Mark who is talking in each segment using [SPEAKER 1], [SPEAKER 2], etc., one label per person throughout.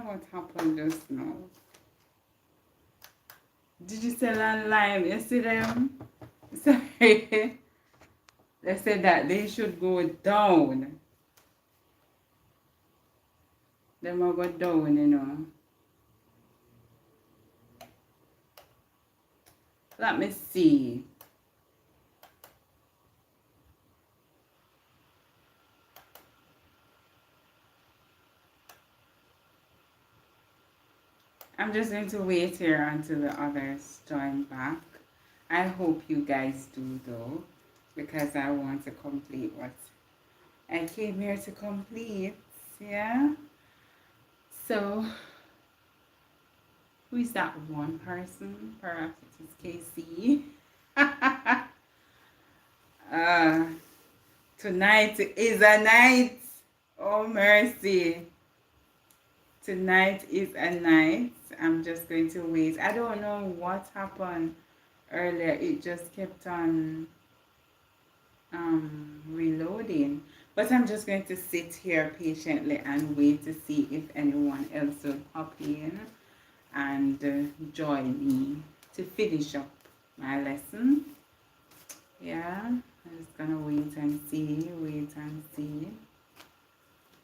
[SPEAKER 1] What happened just now? Digital and Lime, you see them? Sorry. They said that they should go down. They will go down, you know. Let me see. I'm just going to wait here until the others join back. I hope you guys do though, because I want to complete what I came here to complete. Yeah. So, who is that one person? Perhaps it is KC. uh, Tonight is a night. Oh, mercy. Tonight is a night. I'm just going to wait. I don't know what happened earlier. It just kept on reloading. But I'm just going to sit here patiently and wait to see if anyone else will pop in and join me to finish up my lesson. Yeah, I'm just gonna wait and see, wait and see,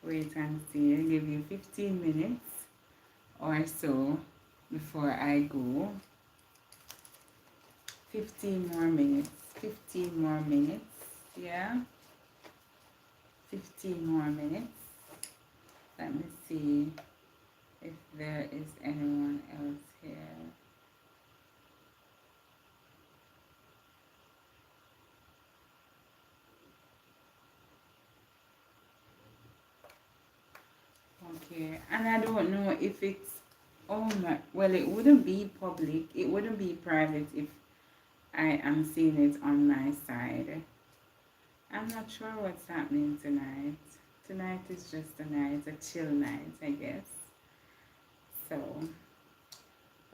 [SPEAKER 1] wait and see. I'll give you 15 minutes or so before I go. 15 more minutes, 15 more minutes, yeah, 15 more minutes. Let me see if there is anyone else here. Okay, and I don't know if it's, oh my, well, it wouldn't be public, it wouldn't be private if I am seeing it on my side. I'm not sure what's happening tonight. Tonight is just a night, a chill night, I guess. So,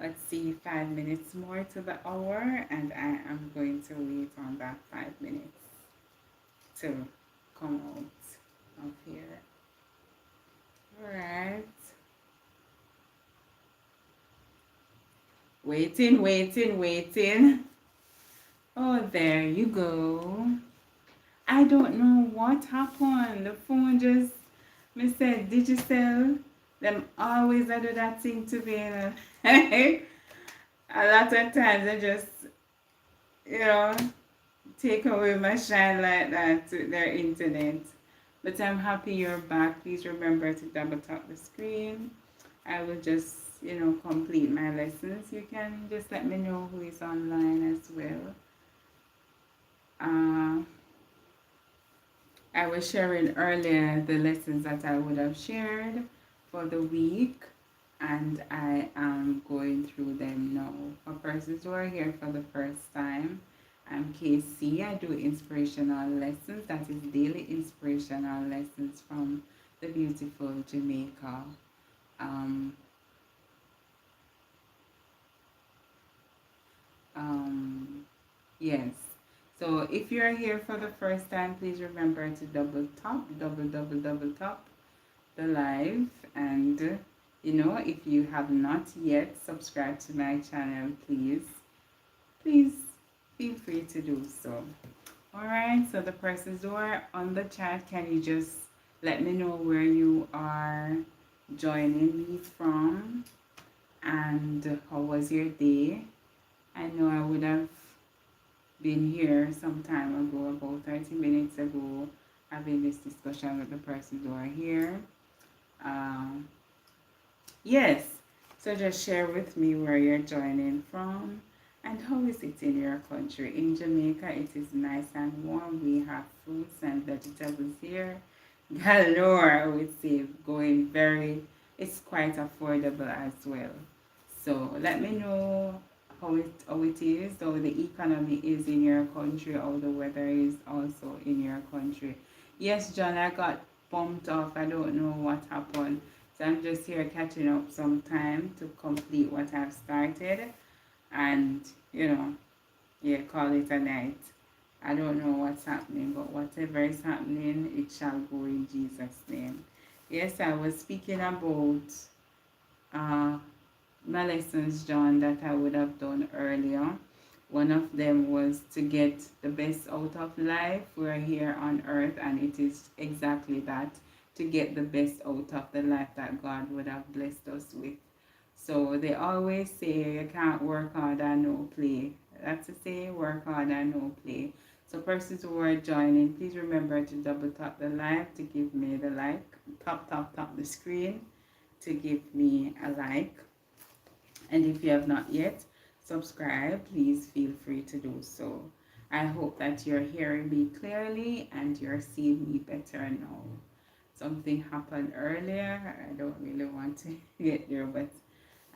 [SPEAKER 1] let's see, 5 minutes more to the hour, and I am going to wait on that 5 minutes to come out of here. Alright. Waiting, waiting, waiting. Oh, there you go. I don't know what happened. The phone just, me said, digital. Them always do that thing to me. A lot of times I just, you know, take away my shine like that with their internet. But I'm happy you're back. Please remember to double tap the screen. I will just, you know, complete my lessons. You can just let me know who is online as well. I was sharing earlier the lessons that I would have shared for the week, and I am going through them now. For persons who are here for the first time, I'm KC. I do inspirational lessons, that is daily inspirational lessons from the beautiful Jamaica. Yes. So if you're here for the first time, please remember to double tap the live, and you know, if you have not yet subscribed to my channel, please feel free to do so. All right, so the persons who are on the chat, can you just let me know where you are joining me from and how was your day? I know I would have been here some time ago, about 30 minutes ago, having this discussion with the persons who are here. Yes, so just share with me where you're joining from and how is it in your country. In Jamaica, it is nice and warm. We have fruits and vegetables here. Galore, I would say, going very, it's quite affordable as well. So let me know how it is, how the economy is in your country, how the weather is also in your country. Yes, John, I got bumped off. I don't know what happened. So I'm just here catching up some time to complete what I've started, and you know, yeah, call it a night. I don't know what's happening, but whatever is happening, it shall go in Jesus' name. Yes, I was speaking about uh, my lessons, John, that I would have done earlier. One of them was to get the best out of life. We're here on earth, and it is exactly that, to get the best out of the life that God would have blessed us with. So they always say you can't work hard and no play. That's to say, work hard and no play. So persons who are joining, please remember to double tap the live to give me the like. Tap the screen to give me a like. And if you have not yet subscribed, please feel free to do so. I hope that you're hearing me clearly and you're seeing me better now. Something happened earlier. I don't really want to get there, but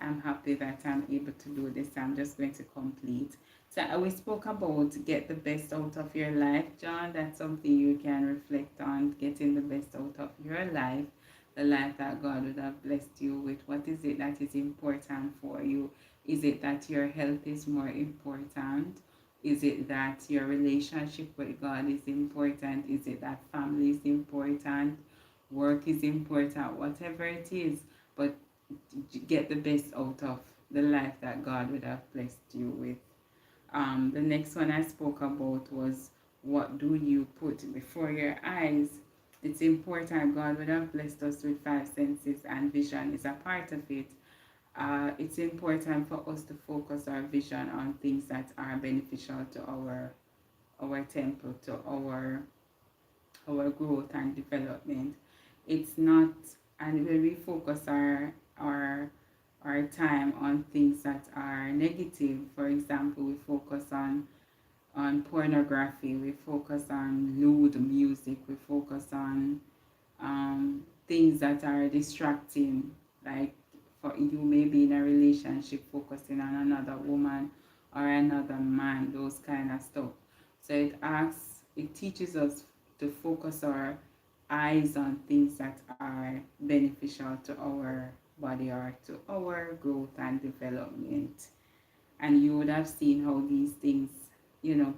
[SPEAKER 1] I'm happy that I'm able to do this. I'm just going to complete. So we spoke about get the best out of your life, John. That's something you can reflect on, getting the best out of your life, the life that God would have blessed you with. What is it that is important for you? Is it that your health is more important? Is it that your relationship with God is important? Is it that family is important? Work is important? Whatever it is, but get the best out of the life that God would have blessed you with. The next one I spoke about was, what do you put before your eyes? It's important. God would have blessed us with five senses, and vision is a part of it. It's important for us to focus our vision on things that are beneficial to our temple, to our growth and development. It's not, and when we focus our time on things that are negative, for example, we focus on pornography, we focus on lewd music, we focus on things that are distracting, like for you may be in a relationship focusing on another woman or another man, those kind of stuff. So it teaches us to focus our eyes on things that are beneficial to our body or to our growth and development. And you would have seen how these things,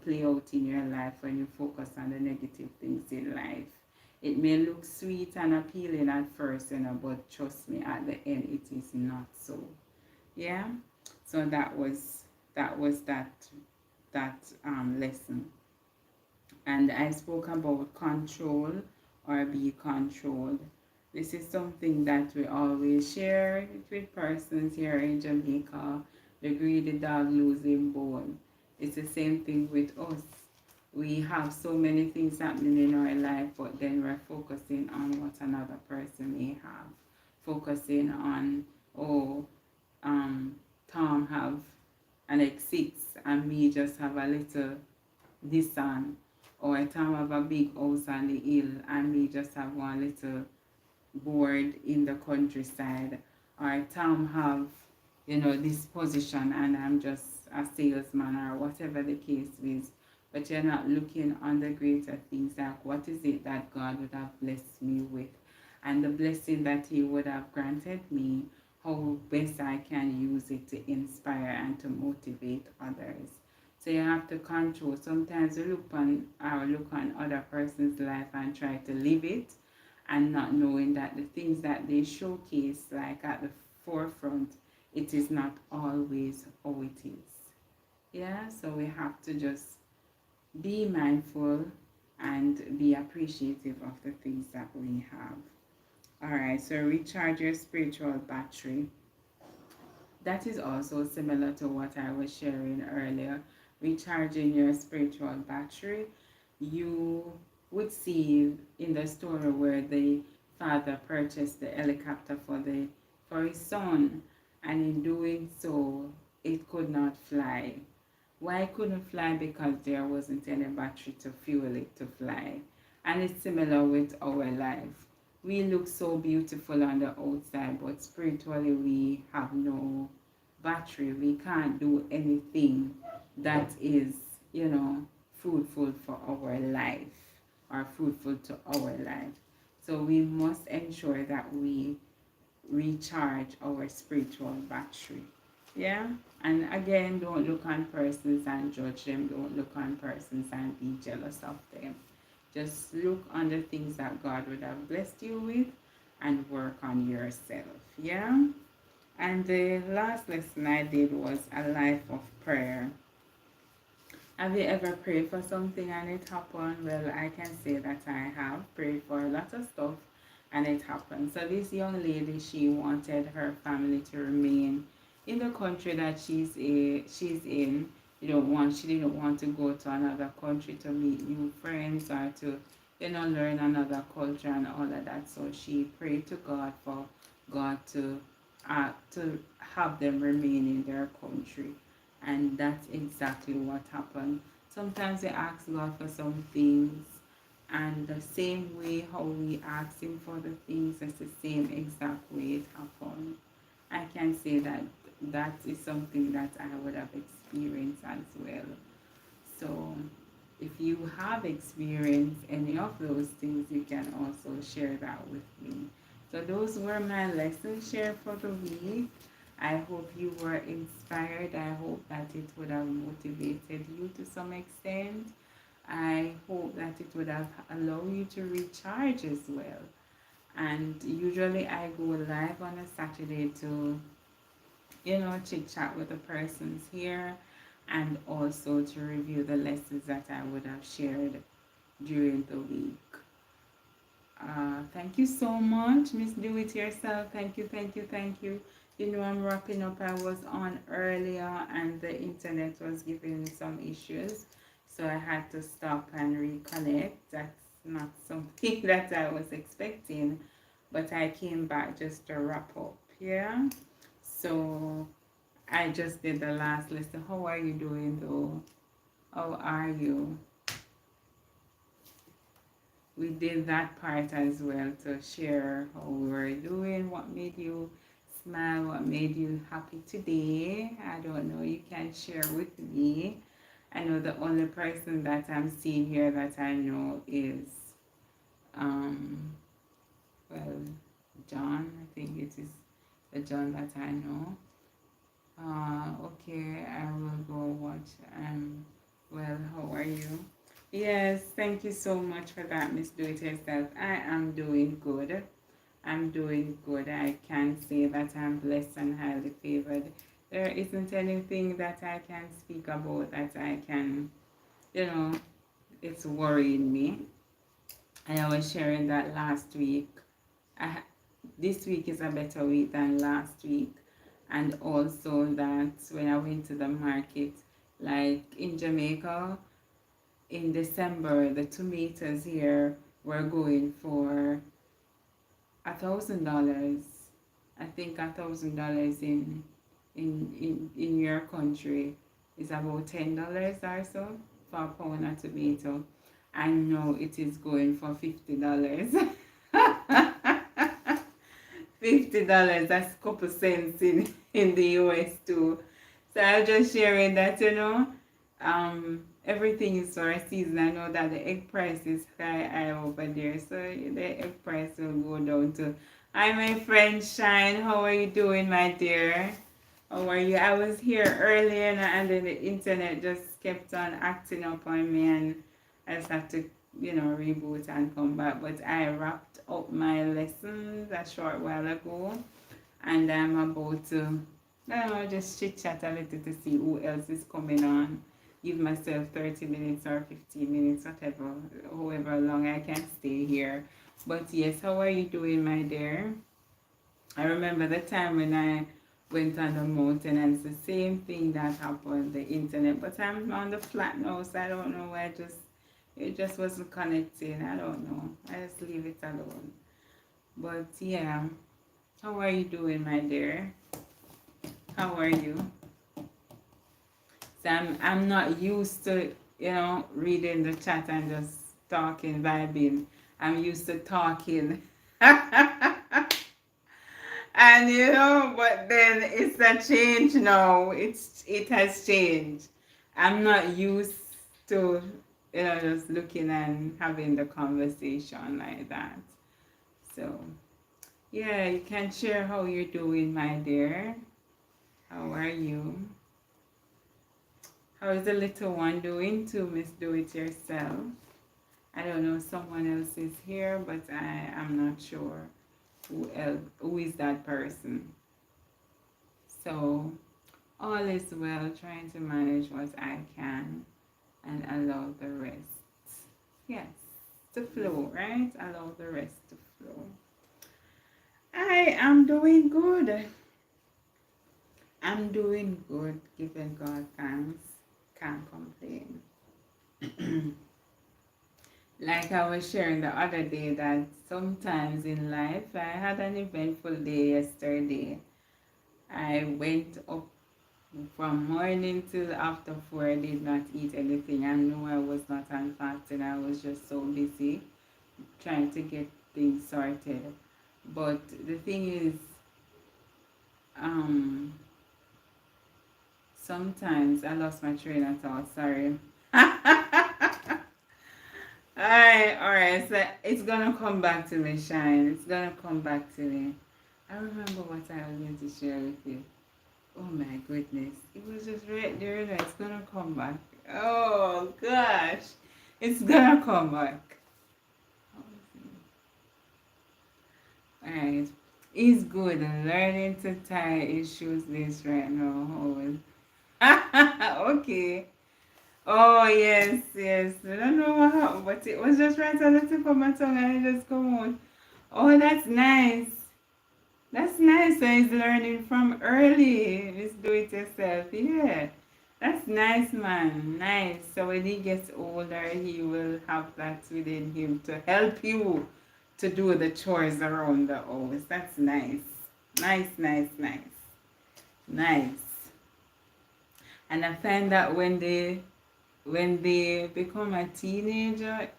[SPEAKER 1] play out in your life when you focus on the negative things in life. It may look sweet and appealing at first, but trust me, at the end it is not so. Yeah. So that lesson. And I spoke about control or be controlled. This is something that we always share with persons here in Jamaica. The greedy dog losing bone. It's the same thing with us. We have so many things happening in our life, but then we're focusing on what another person may have. Focusing on, oh, Tom have an X6 and me just have a little Nissan, or Tom have a big house on the hill and me just have one little board in the countryside, or Tom have, this position and I'm just a salesman, or whatever the case is. But you're not looking on the greater things, like what is it that God would have blessed me with, and the blessing that He would have granted me, how best I can use it to inspire and to motivate others. So you have to control. Sometimes you look on other person's life and try to live it, and not knowing that the things that they showcase, like at the forefront, it is not always how it is. Yeah, so we have to just be mindful and be appreciative of the things that we have. All right, so recharge your spiritual battery. That is also similar to what I was sharing earlier. Recharging your spiritual battery. You would see in the story where the father purchased the helicopter for his son, and in doing so, it could not fly. Why it couldn't fly? Because there wasn't any battery to fuel it to fly. And it's similar with our life. We look so beautiful on the outside, but spiritually we have no battery. We can't do anything that is, fruitful for our life, or fruitful to our life. So we must ensure that we recharge our spiritual battery. Yeah. And again, don't look on persons and judge them. Don't look on persons and be jealous of them. Just look on the things that God would have blessed you with and work on yourself. Yeah. And the last lesson I did was a life of prayer. Have you ever prayed for something and it happened? Well, I can say that I have prayed for a lot of stuff and it happened. So this young lady, she wanted her family to remain in the country that she's in. She didn't want to go to another country to meet new friends or to learn another culture and all of that. So she prayed to God for God to have them remain in their country, and that's exactly what happened. Sometimes we ask God for some things, and the same way how we ask Him for the things, it's the same exact way it happened. I can say that that is something that I would have experienced as well. So if you have experienced any of those things, you can also share that with me. So those were my lessons shared for the week. I hope you were inspired. I hope that it would have motivated you to some extent. I hope that it would have allowed you to recharge as well. And usually I go live on a Saturday to, chit chat with the persons here, and also to review the lessons that I would have shared during the week. Thank you so much, Miss Do It Yourself. Thank you, thank you, thank you. I'm wrapping up. I was on earlier and the internet was giving me some issues. So I had to stop and reconnect. That's not something that I was expecting. But I came back just to wrap up. Yeah. So I just did the last list. How are you doing though? How are you? We did that part as well to share how we were doing, what made you smile, what made you happy today. I don't know, you can share with me. I know the only person that I'm seeing here that I know is, um, well, John. I think it is the John that I know. Okay, I will go watch. Well, how are you? Yes, thank you so much for that, Miss Do It Yourself. I am doing good. I'm doing good. I can say that I'm blessed and highly favored. There isn't anything that I can speak about that I can, you know, it's worrying me. And I was sharing that last week. I, this week is a better week than last week. And also that when I went to the market, like in Jamaica, in December, the tomatoes here were going for $1,000. I think $1,000 in your country is about $10 or so for a pound of tomato. I know it is going for $50. $50, that's a couple cents in the US too. So I'm just sharing that, everything is for a season. I know that the egg price is high over there, so the egg price will go down too. Hi, my friend Shine. How are you doing, my dear? How are you? I was here earlier and then the internet just kept on acting up on me, and I just have to, reboot and come back. But I wrapped up my lessons a short while ago, and I'm about to, just chit chat a little to see who else is coming on. Give myself 30 minutes or 15 minutes, whatever, however long I can stay here. But yes, how are you doing, my dear? I remember the time when I went on the mountain and it's the same thing that happened, the internet. But I'm on the flat now, so I don't know why it just wasn't connecting. I don't know. I just leave it alone. But yeah, how are you doing, my dear? How are you? So I'm not used to, reading the chat and just talking, vibing. I'm used to talking. And but then it's a change now. It has changed. I'm not used to, just looking and having the conversation like that. So yeah, you can share how you're doing, my dear. How are you? How is the little one doing too, Miss Do It Yourself? I don't know, someone else is here, but I am not sure who is that person. So all is well, trying to manage what I can and allow the rest. Yes, to flow, right? Allow the rest to flow. I am doing good. I'm doing good, giving God thanks. Can't complain. Like I was sharing the other day, that sometimes in life, I had an eventful day yesterday. I went up from morning till after 4. I did not eat anything. I knew I was not on fasting. I was just so busy trying to get things sorted. But the thing is, um, sometimes I lost my train of thought. Sorry. Alright, so it's gonna come back to me, Shine. It's gonna come back to me. I remember what I was going to share with you. Oh my goodness. It was just right there that it's gonna come back. Oh gosh. It's gonna come back. Alright. It's good. Learning to tie his shoes this right now. Okay. Oh yes, yes. I don't know what happened, but it was just right on the tip of my tongue and it just come out. Oh, that's nice. That's nice. So he's learning from early. Just do it yourself. Yeah. That's nice, man. Nice. So when he gets older, he will have that within him to help you to do the chores around the house. That's nice. Nice, nice, nice. Nice. And I find that when they become a teenager,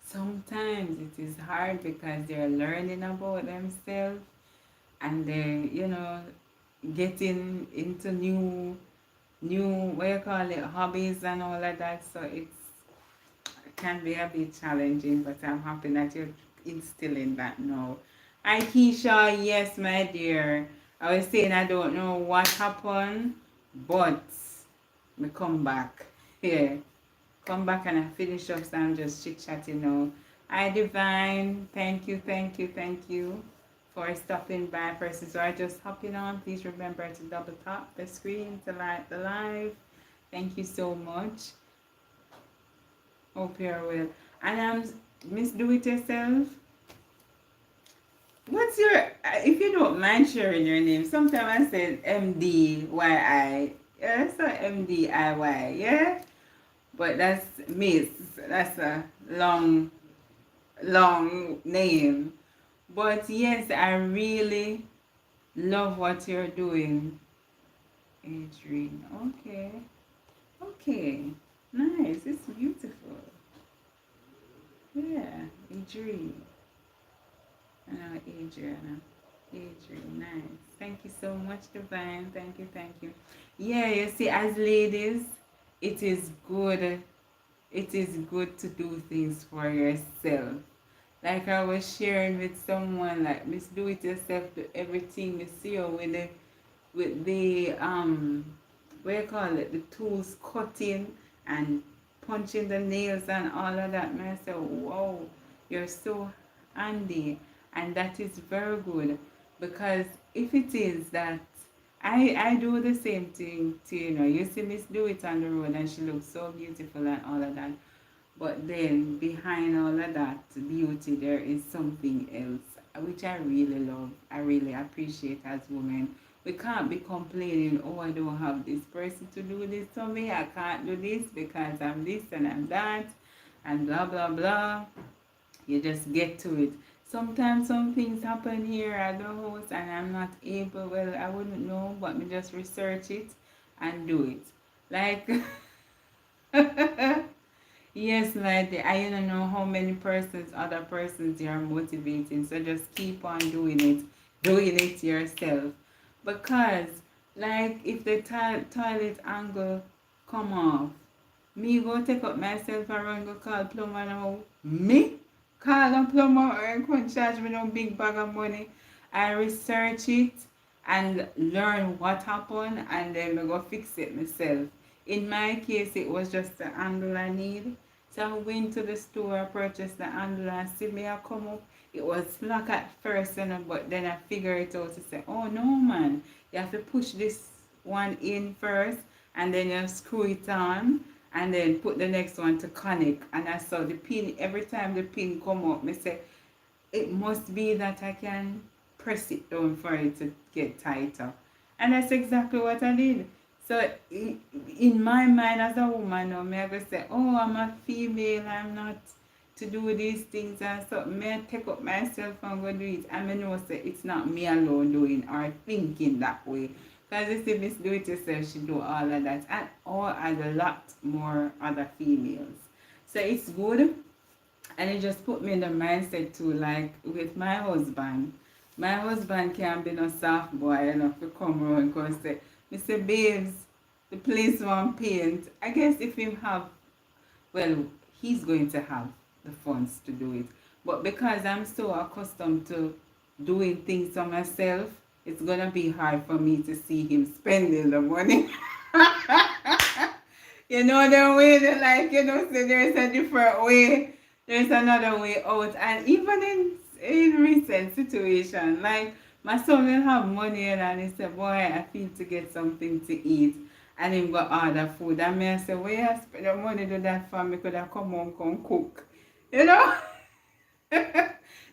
[SPEAKER 1] sometimes it is hard because they're learning about themselves and they're, getting into new what you call it, hobbies and all of that. So it can be a bit challenging, but I'm happy that you're instilling that now. Hi Keisha, yes my dear. I was saying I don't know what happened, but me come back. Yeah. Come back and I finish up, so I'm just chit chatting now. Hi Divine, thank you, thank you, thank you for stopping by. Persons who are just hopping on, please remember to double tap the screen to like the live. Thank you so much. Hope you're well. And Miss Do It Yourself. What's your, if you don't mind sharing your name, sometimes I said MDYI. Yeah, so MDIY, yeah? But that's Miss. That's a long, long name. But yes, I really love what you're doing, Adrian. Okay. Okay. Nice. It's beautiful. Yeah. Adrian. I know Adriana. Adrian. Nice. Thank you so much, Divine. Thank you. Thank you. Yeah, you see, as ladies, it is good. It is good to do things for yourself. Like I was sharing with someone, like Miss Do It Yourself, do everything Miss see you with the what you call it, the tools, cutting and punching the nails and all of that. And I said, wow, you're so handy. And that is very good, because if it is that I do the same thing to, you see Miss Do It on the road and she looks so beautiful and all of that. But then behind all of that beauty, there is something else, which I really love. I really appreciate as women. We can't be complaining, oh, I don't have this person to do this for me. I can't do this because I'm this and I'm that, and blah, blah, blah. You just get to it. Sometimes some things happen here at the house and I'm not able, well, I wouldn't know, but me just research it and do it. Like, yes, my dear, I don't know how many persons, other persons you are motivating. So just keep on doing it yourself. Because, like, if the toilet angle come off, me go take up myself around go call plumber now. Me? Call a plumber or come charge me no big bag of money. I research it and learn what happened and then I go fix it myself. In my case, it was just the handle I need. So I went to the store, purchased the handle and see me I come up. it was flat at first, but then I figure it out to say, oh no man, you have to push this one in first and then you screw it on and then put the next one to connect. And I saw the pin, every time the pin come up, me say, it must be that I can press it down for it to get tighter. And that's exactly what I did. So in my mind as a woman now, me I go say, oh, I'm a female, I'm not to do these things and so may I take up myself and go do it. And I know say it's not me alone doing or thinking that way. Because you see Miss Do It Yourself, she do all of that. And all as a lot more other females. So it's good. And it just put me in the mindset too, like with my husband. My husband can't be no soft boy enough to come around and say, Mr. Babes, the place want paint. I guess if him have, well, he's going to have the funds to do it. But because I'm so accustomed to doing things for myself, it's going to be hard for me to see him spending the money. You know the way that like, so there's a different way. There's another way out. And even in recent situation, like my son will have money and he said, boy, I feel to get something to eat. And him go order food. And me I say, where I spend the money to that for me could have come home come cook. You know?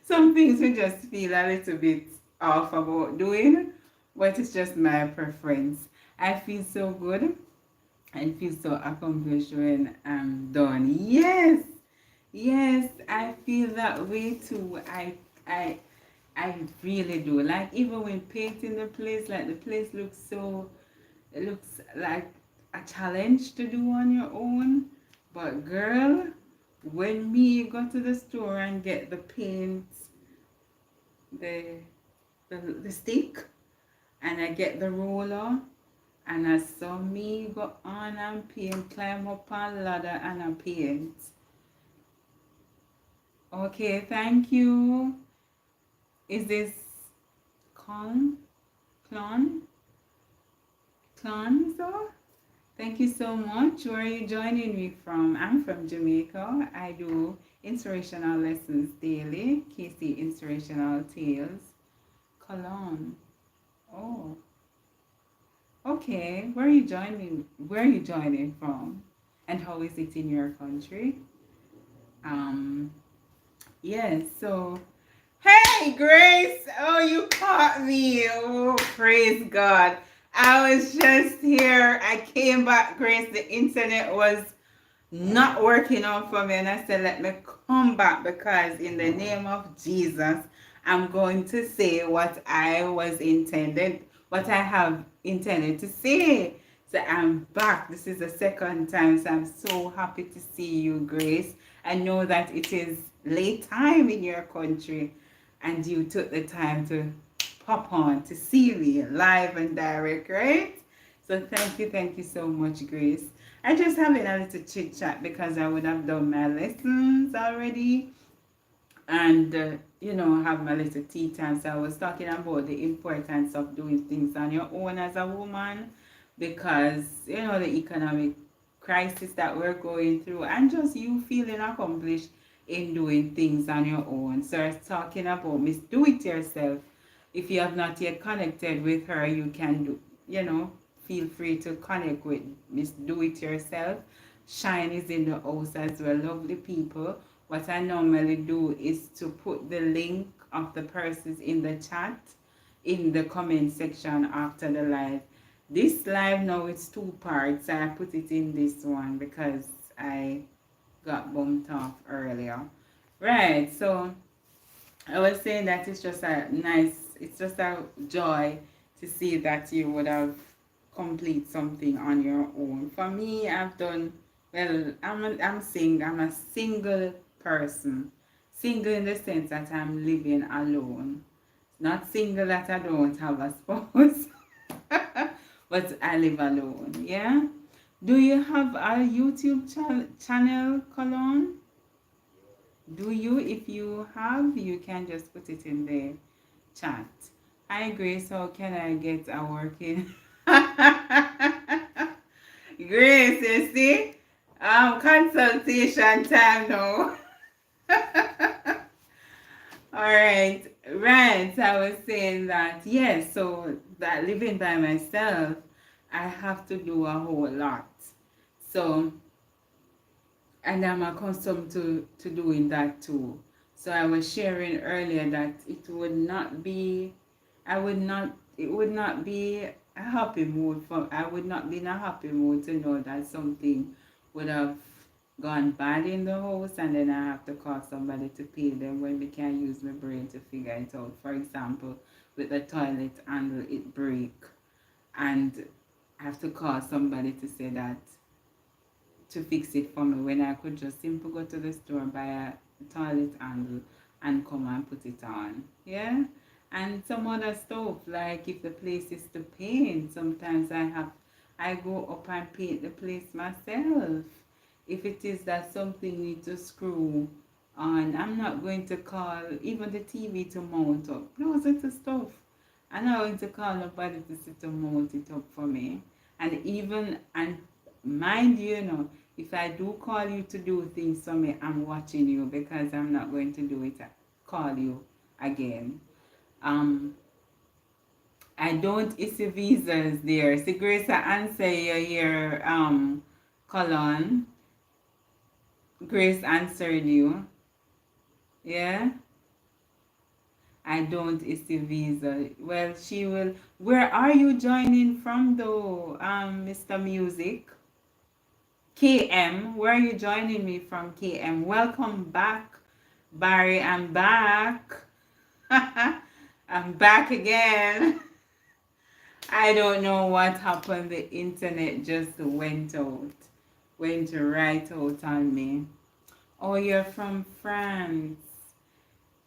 [SPEAKER 1] Some things we just feel a little bit off about doing, but it's just my preference. I feel so good and feel so accomplished when I'm done. Yes, yes, I feel that way too. I really do. Like even when painting the place, like the place looks so, it looks like a challenge to do on your own. But girl, when me go to the store and get the paint, the the stick, and I get the roller, and I saw me go on and paint, climb up on ladder and I paint. Okay, thank you. Is this Con? Clon? Clon, so? Thank you so much. Where are you joining me from? I'm from Jamaica. I do inspirational lessons daily. KC Inspirational Tales. Cologne. Oh. Okay. Where are you joining? Where are you joining from? And how is it in your country? Yes, so hey Grace! Oh, you caught me. Oh, praise God. I was just here. I came back, Grace. The internet was not working out for me, and I said, let me come back because in the name of Jesus, I'm going to say what I have intended to say. So I'm back. This is the second time, so I'm so happy to see you, Grace. I know that it is late time in your country, and you took the time to pop on to see me live and direct, right? So thank you so much, Grace. I just having a little chit chat because I would have done my lessons already and have my little tea time. So I was talking about the importance of doing things on your own as a woman because the economic crisis that we're going through and just you feeling accomplished in doing things on your own. So I was talking about Miss Do It Yourself. If you have not yet connected with her, you can feel free to connect with Miss Do It Yourself. Shine is in the house as well, lovely people. What I normally do is to put the link of the persons in the chat in the comment section after the live. This live now it's 2 parts. I put it in this one because I got bumped off earlier. Right, so I was saying that it's just a joy to see that you would have complete something on your own. For me, I've done well. I'm a single person. Single in the sense that I'm living alone. Not single that I don't have a spouse, but I live alone. Yeah. Do you have a YouTube channel, Cologne? Do you? If you have, you can just put it in the chat. Hi Grace, how can I get a working? Grace, you see? Consultation time now. right, right. So I was saying that, yes, so that living by myself, I have to do a whole lot. So, and I'm accustomed to doing that too. So I was sharing earlier that it would not be, I would not, it would not be a happy mood for, I would not be in a happy mood to know that something would have gone bad in the house and then I have to call somebody to pay them when we can use my brain to figure it out. For example, with the toilet handle, it break and I have to call somebody to say that to fix it for me when I could just simply go to the store, buy a toilet handle and come and put it on. Yeah? And some other stuff, like if the place is to paint, sometimes I go up and paint the place myself. If it is that something needs to screw on, I'm not going to call even the TV to mount up. Those are the stuff. I'm not going to call nobody to sit to mount it up for me. And mind you, if I do call you to do things for me, I'm watching you because I'm not going to do it, call you again. Um, I don't issue visas there. See, Grace, I answer you here, Colon. Grace answered you. Yeah? I don't issue visa. Well, she will. Where are you joining from though, Mr. Music? KM, where are you joining me from, KM? Welcome back, Barry. I'm back. I'm back again. I don't know what happened. The internet just went right out on me. Oh, you're from France.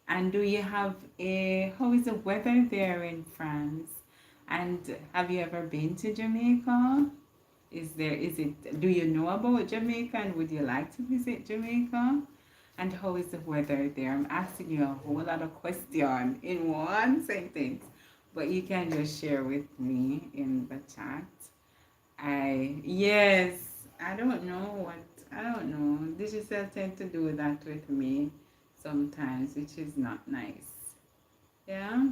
[SPEAKER 1] And do you have how is the weather there in France? And have you ever been to Jamaica? Do you know about Jamaica and would you like to visit Jamaica? And how is the weather there? I'm asking you a whole lot of questions in one sentence, but you can just share with me in the chat. Yes, I don't know. Digital tend to do that with me sometimes, which is not nice. Yeah.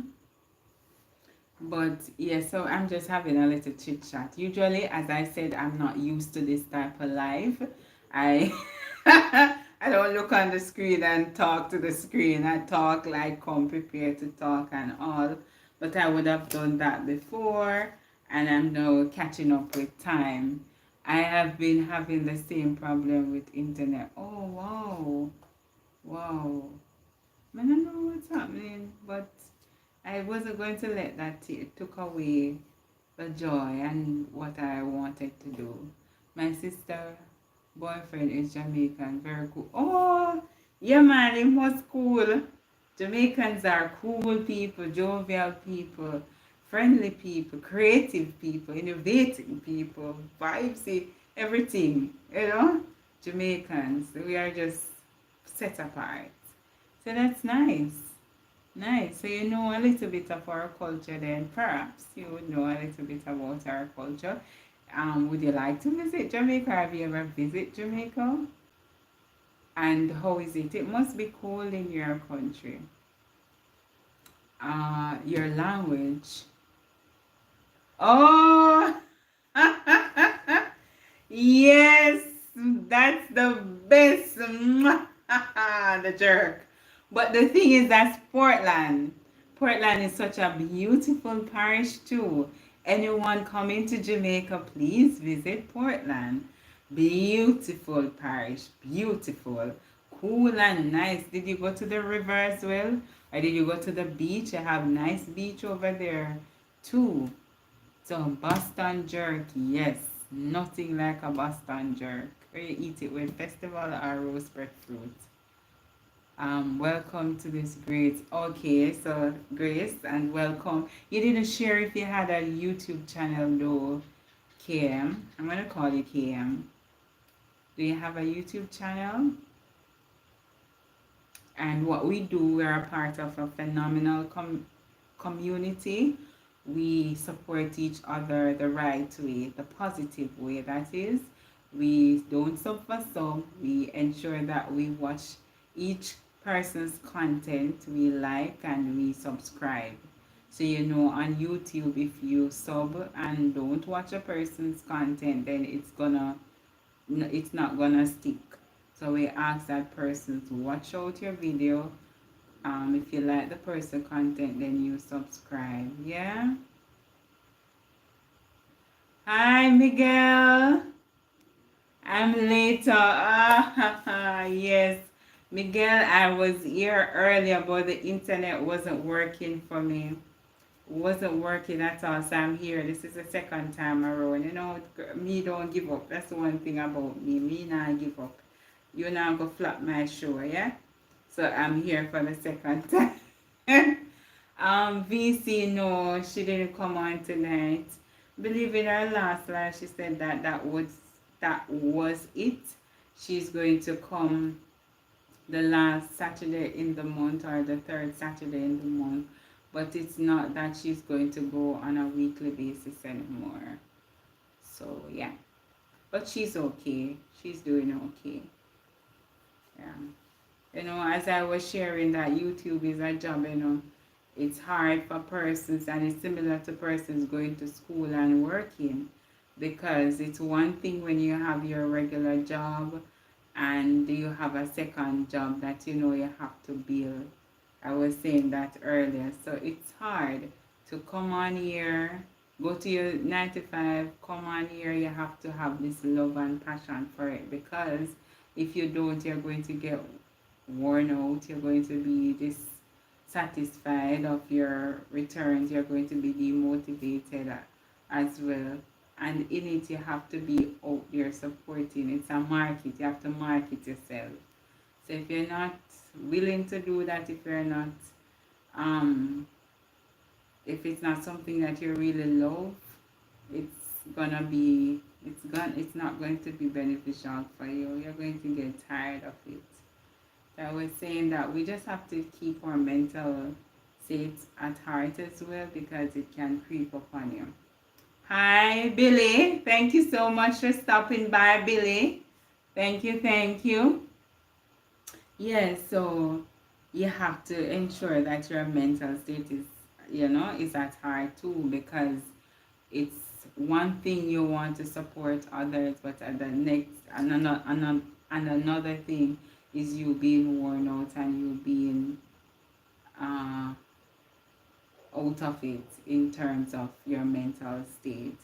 [SPEAKER 1] But yeah, so I'm just having a little chit chat. Usually, as I said, I'm not used to this type of life. I I don't look on the screen and talk to the screen. I talk like come prepared to talk and all. But I would have done that before, and I'm now catching up with time. I have been having the same problem with internet. Oh wow, wow. I don't know what's happening, but I wasn't going to let that took away the joy and what I wanted to do. My sister boyfriend is Jamaican, very cool. Oh, yeah, man, it was cool. Jamaicans are cool people, jovial people, friendly people, creative people, innovating people, vibesy, everything. Jamaicans, we are just set apart. So that's nice. Nice. So you know a little bit of our culture then. Perhaps you would know a little bit about our culture. Would you like to visit Jamaica? Have you ever visited Jamaica? And how is it? It must be cold in your country. Your language. Oh, yes, that's the best. The jerk. But the thing is, that's Portland. Portland is such a beautiful parish too. Anyone coming to Jamaica, please visit Portland. Beautiful parish, beautiful, cool and nice. Did you go to the river as well? Or did you go to the beach? I have nice beach over there too. So Boston jerky, yes, nothing like a Boston jerk. Or you eat it with festival or roast breadfruit. Welcome to this great. Okay, so Grace, and welcome. You didn't share if you had a YouTube channel though, KM. I'm gonna call you KM. Do you have a YouTube channel? And what we do, we're a part of a phenomenal community. We support each other the right way, the positive way, that is. We don't suffer some. We ensure that we watch each person's content we like and we subscribe. So you know, on YouTube, if you sub and don't watch a person's content, then it's not gonna stick. So we ask that person to watch out your video. If you like the person content, then you subscribe. Yeah. Hi, Miguel. I'm later. Yes. Miguel, I was here earlier, but the internet wasn't working for me. Wasn't working at all, so I'm here. This is the second time around. You know, me don't give up. That's the one thing about me. Me not give up. You not go flop my show, yeah? So I'm here for the second time. VC, no, she didn't come on tonight. Believe in her last life, she said that that was it. She's going to come the last Saturday in the month or the third Saturday in the month, but it's not that she's going to go on a weekly basis anymore. So yeah, but she's okay. She's doing okay. Yeah. You know, as I was sharing that YouTube is a job, you know, it's hard for persons and it's similar to persons going to school and working, because it's one thing when you have your regular job and you have a second job that you know you have to build. I was saying that earlier. So it's hard to come on here, go to your 95, come on here, you have to have this love and passion for it, because if you don't, you're going to get worn out, you're going to be dissatisfied of your returns, you're going to be demotivated as well. And in it, you have to be out there supporting. It's a market, you have to market yourself. So if you're not willing to do that, um, if it's not something that you really love, it's gonna be, it's not going to be beneficial for you. You're going to get tired of it. I was saying that we just have to keep our mental state at heart as well, because it can creep upon you. Hi, Billy. Thank you so much for stopping by, Billy. Thank you, thank you. Yes, so you have to ensure that your mental state is at heart too, because it's one thing you want to support others, but at the next, and another thing is you being worn out and you being uh, out of it in terms of your mental state.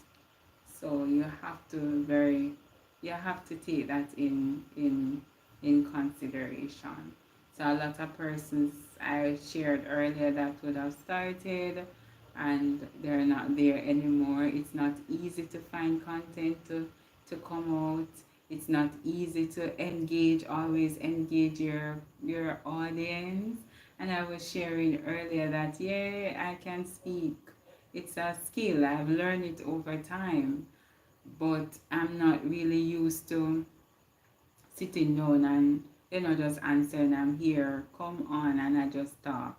[SPEAKER 1] So you have to take that in consideration. So a lot of persons I shared earlier that would have started and they're not there anymore. It's not easy to find content to come out. It's not easy to always engage your audience. And I was sharing earlier that yeah, I can speak. It's a skill. I've learned it over time, but I'm not really used to sitting down and just answering. I'm here, come on, and I just talk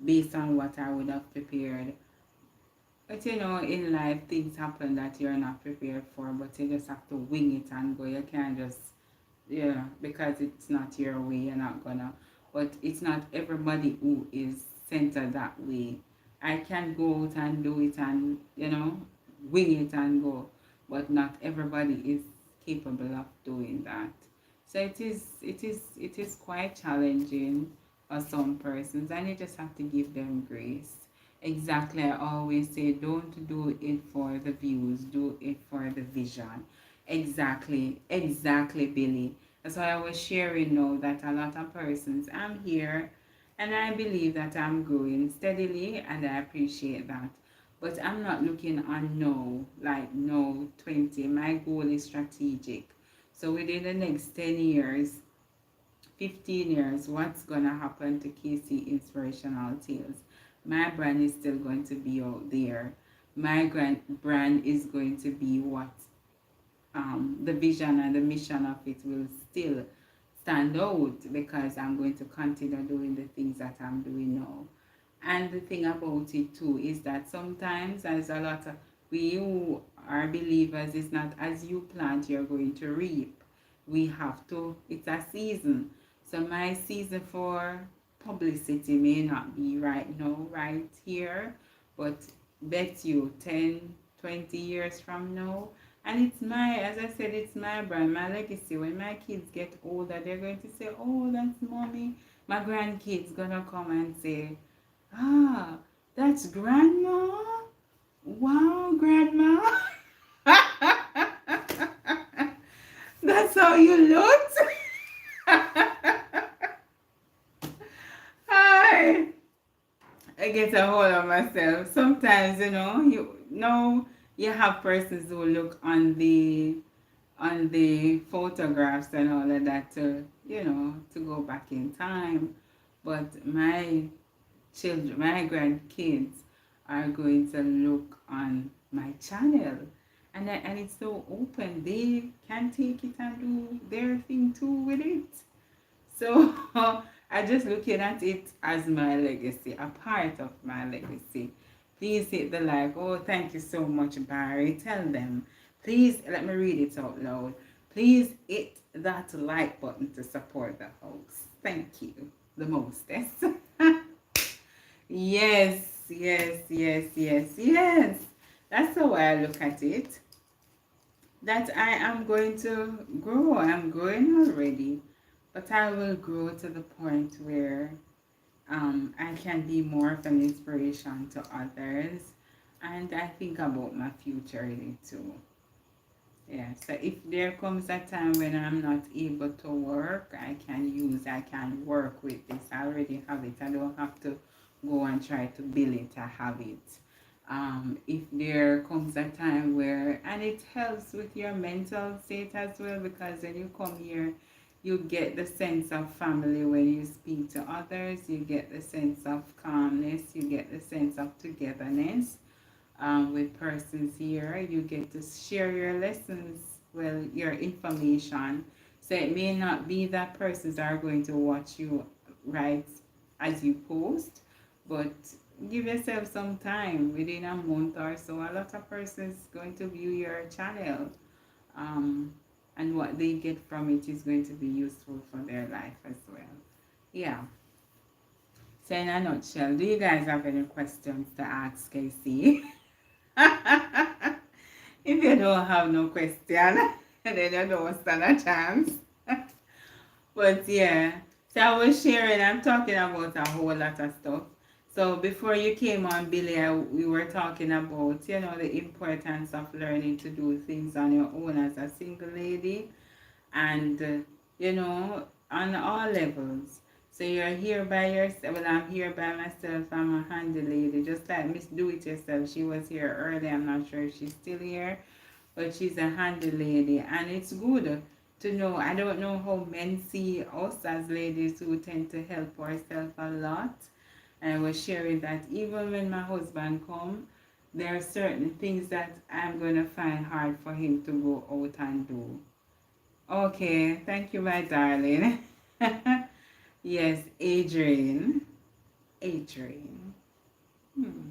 [SPEAKER 1] based on what I would have prepared. But in life, things happen that you're not prepared for, but you just have to wing it and go. You can't just, because it's not your way, you're not gonna. But it's not everybody who is centered that way. I can go out and do it and, wing it and go, but not everybody is capable of doing that. So it is quite challenging for some persons, and you just have to give them grace. Exactly, I always say don't do it for the views, do it for the vision. Exactly, Billy. That's why I was sharing now that a lot of persons, I'm here and I believe that I'm growing steadily and I appreciate that. But I'm not looking on no, like no 20. My goal is strategic. So within the next 10 years, 15 years, what's going to happen to KC Inspirational Tales? My brand is still going to be out there. My brand is going to be what the vision and the mission of it will still stand out, because I'm going to continue doing the things that I'm doing now. And the thing about it too is that sometimes, as a lot of we who are believers, it's not as you plant you're going to reap. We have to, it's a season. So my season for publicity may not be right now, right here, but bet you 10, 20 years from now. And it's my, as I said, it's my brand, my legacy. When my kids get older, they're going to say, oh, that's mommy. My grandkids gonna come and say, ah, that's grandma. Wow, grandma. That's how you looked. Hi. I get a hold of myself. Sometimes, you know you have persons who look on the photographs and all of that to go back in time. But my children, my grandkids are going to look on my channel. And it's so open. They can take it and do their thing too with it. So I just looking at it as my legacy, a part of my legacy. Please hit the like. Oh, thank you so much, Barry. Tell them. Please let me read it out loud. Please hit that like button to support the host. Thank you. The mostest. Yes, yes, yes, yes, yes. That's the way I look at it. That I am going to grow. I'm growing already, but I will grow to the point where I can be more of an inspiration to others, and I think about my future in it too. Yeah, so if there comes a time when I'm not able to work, I can work with this. I already have it. I don't have to go and try to build it. I have it. If there comes a time where, and it helps with your mental state as well, because when you come here, you get the sense of family when you speak to others, you get the sense of calmness, you get the sense of togetherness with persons here. You get to share your lessons, well, your information. So it may not be that persons are going to watch you right as you post, but give yourself some time within a month or so. A lot of persons going to view your channel, um, and what they get from it is going to be useful for their life as well. Yeah. So in a nutshell, do you guys have any questions to ask KC? If you don't have no question, then you don't stand a chance. But yeah, so I was sharing, I'm talking about a whole lot of stuff. So before you came on, Billy, we were talking about, the importance of learning to do things on your own as a single lady. And, on all levels. So you're here by yourself. Well, I'm here by myself. I'm a handy lady. Just like Miss Do It Yourself. She was here early. I'm not sure if she's still here, but she's a handy lady. And it's good to know. I don't know how men see us as ladies who tend to help ourselves a lot. And I was sharing that even when my husband come, there are certain things that I'm going to find hard for him to go out and do. Okay, thank you, my darling. Yes, Adrian. Adrian. Hmm.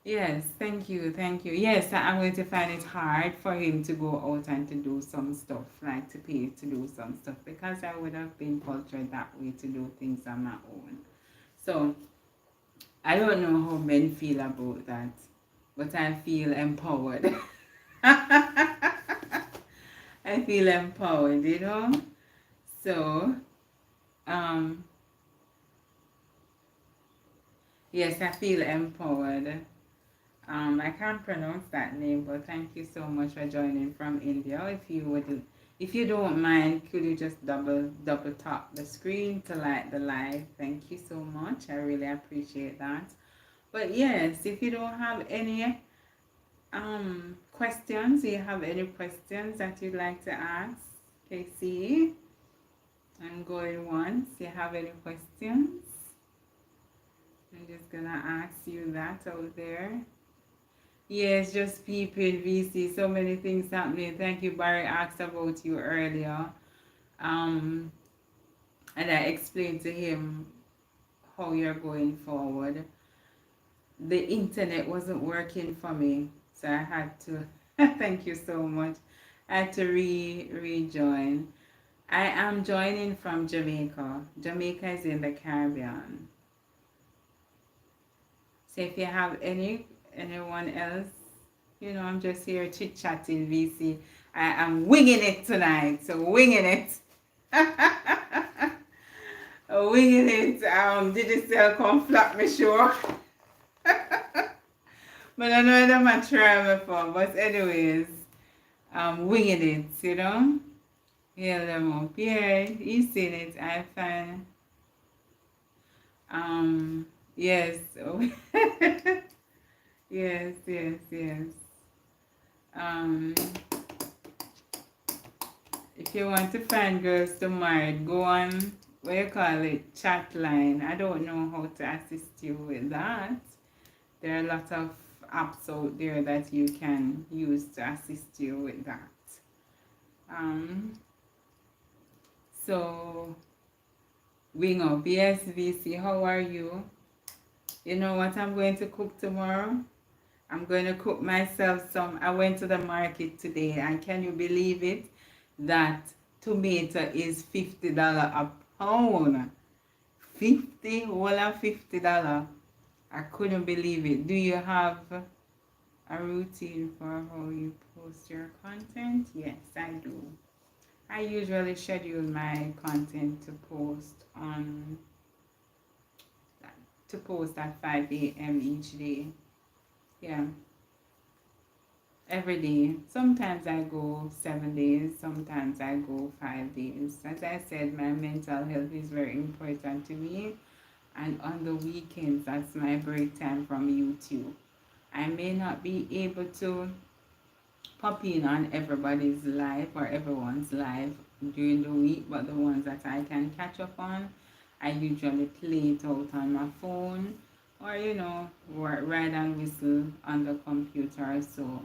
[SPEAKER 1] Yes, thank you, thank you. Yes, I'm going to find it hard for him to go out and to do some stuff, like to pay to do some stuff, because I would have been cultured that way to do things on my own. So, I don't know how men feel about that, but I feel empowered. I feel empowered. So, um, yes, I feel empowered. I can't pronounce that name, but thank you so much for joining from India. If you don't mind, could you just double tap the screen to like the live? Thank you so much. I really appreciate that. But yes, if you don't have any questions, do you have any questions that you'd like to ask? KC, I'm going once. Do you have any questions? I'm just gonna ask you that out there. Yes, just peeping, VC. So many things happening. Thank you. Barry asked about you earlier. Um, and I explained to him how you're going forward. The internet wasn't working for me, so I had to. Thank you so much. I had to rejoin. I am joining from Jamaica. Jamaica is in the Caribbean. So if you have anyone else, I'm just here chit chatting, VC. I am winging it tonight. So winging it. Winging it. Digital come flat me sure. But I know them I try before. But anyways, winging it, Heal them up. Yeah, you seen it. I find yes. Yes. Um if you want to find girls to marry, go on what you call it, chat line. I don't know how to assist you with that. There are a lot of apps out there that you can use to assist you with that. So wing up, yes, VC, how are you? You know what I'm going to cook tomorrow? I'm going to cook myself some. I went to the market today, and can you believe it? That tomato is $50 a pound. 50, whole of $50. I couldn't believe it. Do you have a routine for how you post your content? Yes, I do. I usually schedule my content to post at 5 a.m. each day. Yeah, every day. Sometimes I go 7 days, sometimes I go 5 days. As I said, my mental health is very important to me, and on the weekends, that's my break time from YouTube. I may not be able to pop in on everybody's live or everyone's live during the week, but the ones that I can catch up on, I usually play it out on my phone or ride and whistle on the computer or so.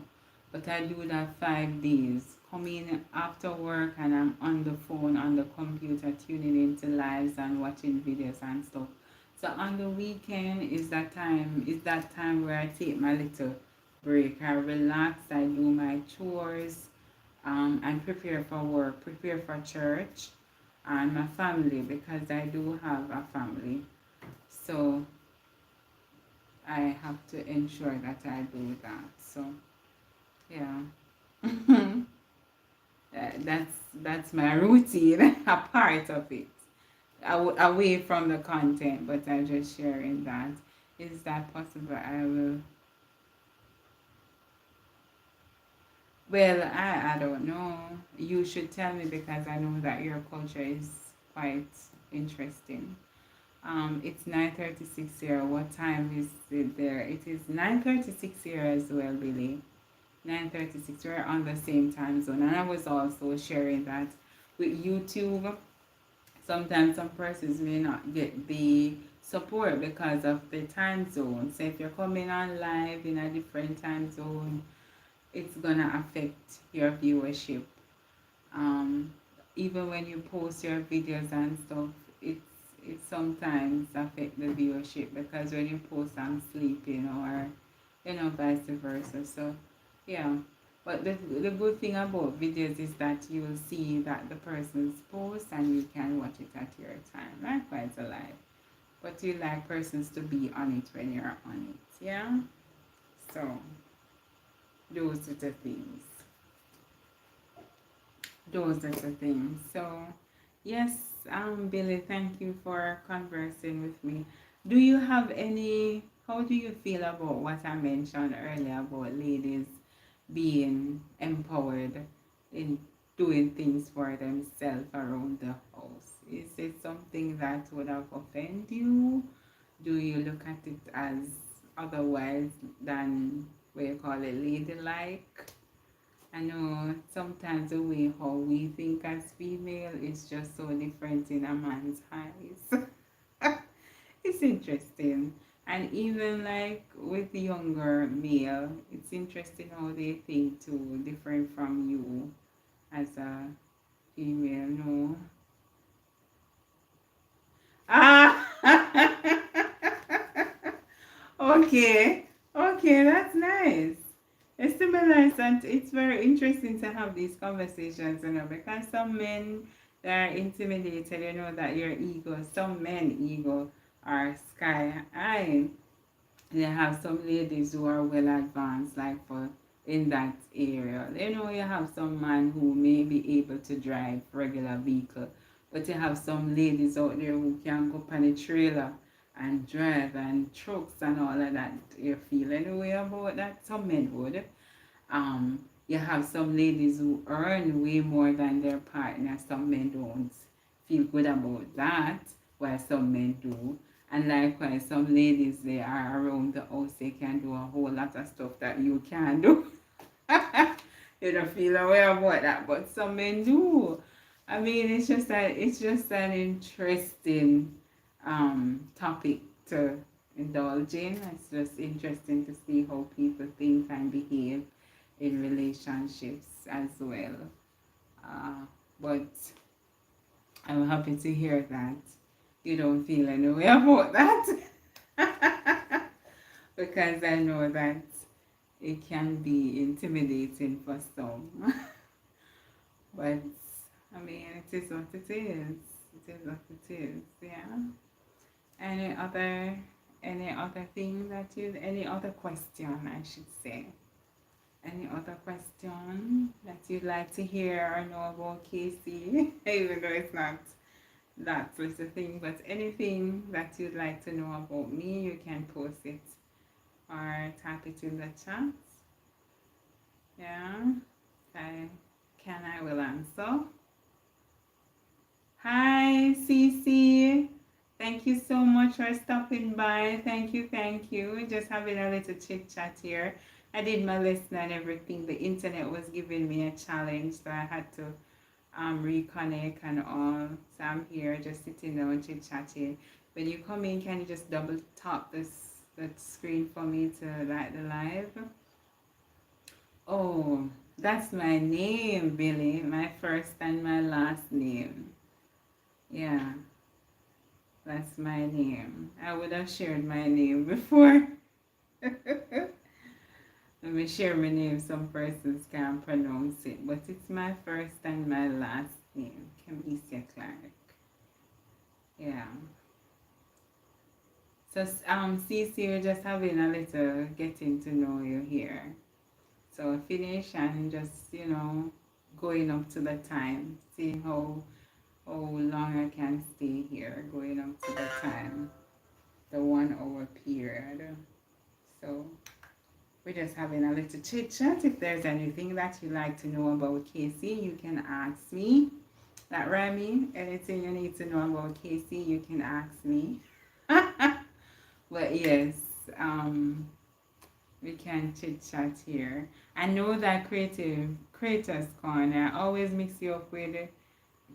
[SPEAKER 1] But I do that 5 days. Come in after work and I'm on the phone, on the computer, tuning into lives and watching videos and stuff. So on the weekend is that time where I take my little break. I relax, I do my chores, and prepare for work, prepare for church and my family, because I do have a family. So I have to ensure that I do that. So yeah. That's my routine, a part of it. Away from the content, but I'm just sharing that. Is that possible? I will. Well, I don't know. You should tell me, because I know that your culture is quite interesting. It's 9:36 here. What time is it there? It is 9:36 here as well, Billy. 9:36. We're on the same time zone, and I was also sharing that with YouTube. Sometimes some persons may not get the support because of the time zone. So if you're coming on live in a different time zone, it's gonna affect your viewership. Um, Even when you post your videos and stuff, it's it sometimes affect the viewership, because when you post I'm sleeping, or vice versa. So yeah. But the good thing about videos is that you will see that the person's post and you can watch it at your time. Likewise alive. But you like persons to be on it when you're on it. Yeah? So those are the things. Those are the things. So yes, Billy, thank you for conversing with me. Do you have any how do you feel about what I mentioned earlier about ladies being empowered in doing things for themselves around the house? Is it something that would have offended you? Do you look at it as otherwise than what you call it, ladylike? I know sometimes the way how we think as female is just so different in a man's eyes. It's interesting. And even like with the younger male, it's interesting how they think too, different from you as a female, no? Ah! Okay. Okay, that's nice. It's similar, and it's very interesting to have these conversations, because some men They are intimidated, you know, that your ego, some men ego are sky high. They have some ladies who are well advanced, like for in that area. You know, you have some man who may be able to drive regular vehicle, but you have some ladies out there who can go up on a trailer and drive and trucks and all of that. You feel anyway about that? Some men would. You have some ladies who earn way more than their partner. Some men don't feel good about that, while some men do. And likewise, some ladies, they are around the house, they can do a whole lot of stuff that you can't do. You don't feel away about that, but some men do. I mean, it's just an interesting topic to indulge in. It's just interesting to see how people think and behave in relationships as well. But I'm happy to hear that you don't feel any way about that. Because I know that it can be intimidating for some. But I mean, it is what it is. It is what it is, yeah. Any other thing that you, any other question I should say? Any other question that you'd like to hear or know about KC? Even though it's not that sort of thing, but anything that you'd like to know about me, you can post it or type it in the chat. Yeah, I will answer. Hi, CC. Thank you so much for stopping by. Thank you. Just having a little chit chat here. I did my lesson and everything. The internet was giving me a challenge, so I had to reconnect and all. So I'm here just sitting down chit chatting. When you come in, can you just double tap that screen for me to light the live? Oh, that's my name, Billy. My first and my last name. Yeah, that's my name. I would have shared my name before. Let me share my name. Some persons can't pronounce it, but it's my first and my last name, Camicia Clark. Yeah. So, Cece, we're just having a little getting to know you here. So finish and just, going up to the time, seeing how long I can stay here, going up to the time, the 1 hour period. So we're just having a little chit chat. If there's anything that you'd like to know about KC, you can ask me. That Remy, anything you need to know about KC, you can ask me. But yes, we can chit chat here. I know that Creators Corner always mix you up with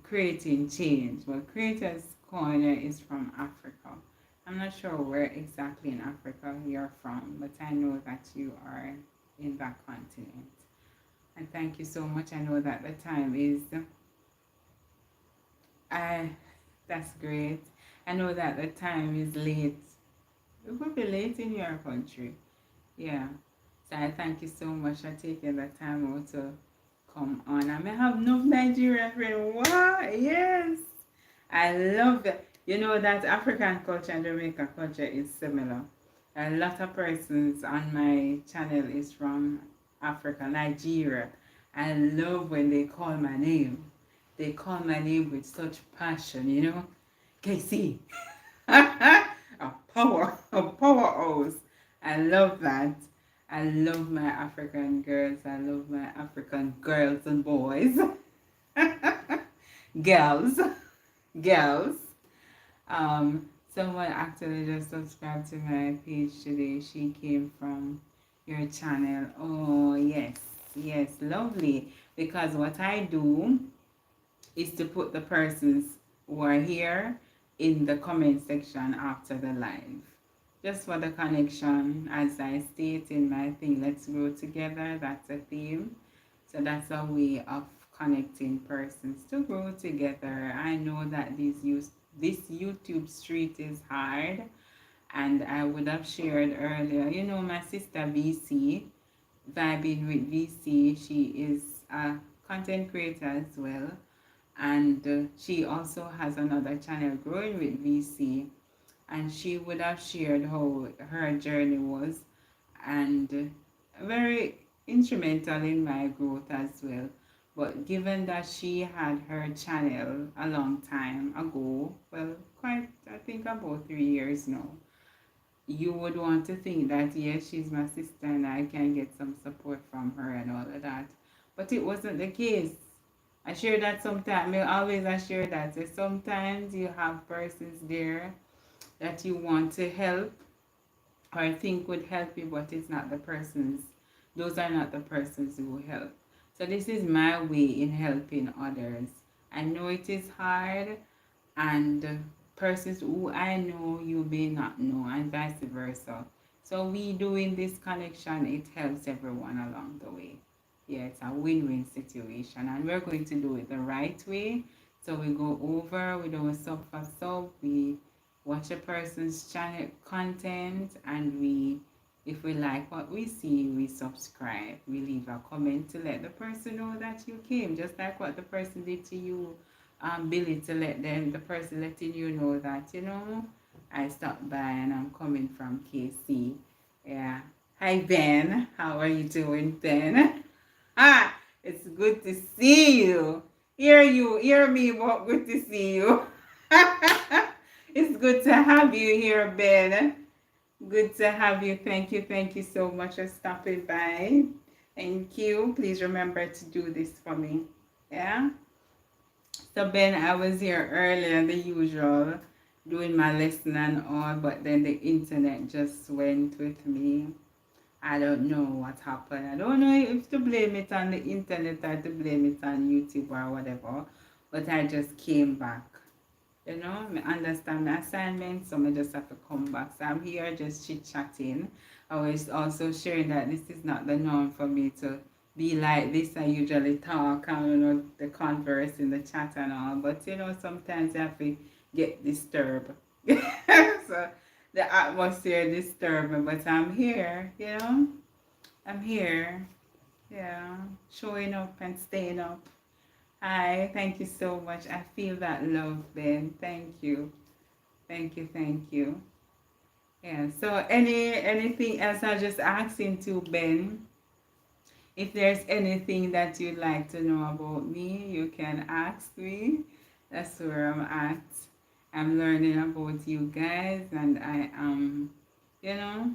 [SPEAKER 1] creating change, but Creators Corner is from Africa. I'm not sure where exactly in Africa you're from, but I know that you are in that continent. And thank you so much. I know that the time is that's great. I know that the time is late. It will be late in your country. Yeah. So I thank you so much for taking the time out to come on. I may have no Nigerian friend. What? Yes. I love it. You know that African culture and Jamaican culture is similar. A lot of persons on my channel is from Africa, Nigeria. I love when they call my name. They call my name with such passion, KC. a powerhouse. I love that. I love my African girls. I love my African girls and boys. Girls. Girls. Someone actually just subscribed to my page today. She came from your channel. Oh, yes. Yes, lovely. Because what I do is to put the persons who are here in the comment section after the live. Just for the connection, as I state in my thing, let's grow together. That's a theme. So that's a way of connecting persons to grow together. I know that this YouTube street is hard, and I would have shared earlier, my sister VC, vibing with VC, she is a content creator as well, And she also has another channel, Growing with VC, and she would have shared how her journey was, and very instrumental in my growth as well. But given that she had her channel a long time ago, well, quite, I think about 3 years now, you would want to think that yes, she's my sister and I can get some support from her and all of that. But it wasn't the case. I share that sometimes. I share that. So sometimes you have persons there that you want to help or think would help you, but it's not the persons. Those are not the persons who help. So this is my way in helping others. I know it is hard, and persons who I know you may not know, and vice versa. So we doing this connection, it helps everyone along the way. Yeah, it's a win-win situation, and we're going to do it the right way. So we go over, we do a sub for sub, we watch a person's channel content, and we, if we like what we see, we subscribe. We leave a comment to let the person know that you came, just like what the person did to you, Billy, to let them, the person letting you know that, I stopped by and I'm coming from KC. Yeah. Hi, Ben. How are you doing, Ben? It's good to see you. Hear me, but good to see you. It's good to have you here, Ben. Good to have you. Thank you so much for stopping by. Thank you. Please remember to do this for me. Yeah? So Ben, I was here earlier, the usual, doing my lesson and all, but then the internet just went with me. I don't know what happened. I don't know if to blame it on the internet or to blame it on YouTube or whatever, but I just came back. I understand my assignment, so I just have to come back. So I'm here just chit-chatting. I was also sharing that this is not the norm for me to be like this. I usually talk and, the converse in the chat and all, but, sometimes I have to get disturbed. So the atmosphere disturbs me, but I'm here, I'm here, yeah, showing up and staying up. Hi, thank you so much. I feel that love, Ben. Thank you. Thank you. Yeah. So anything else I just asking to Ben? If there's anything that you'd like to know about me, you can ask me. That's where I'm at. I'm learning about you guys, and you know,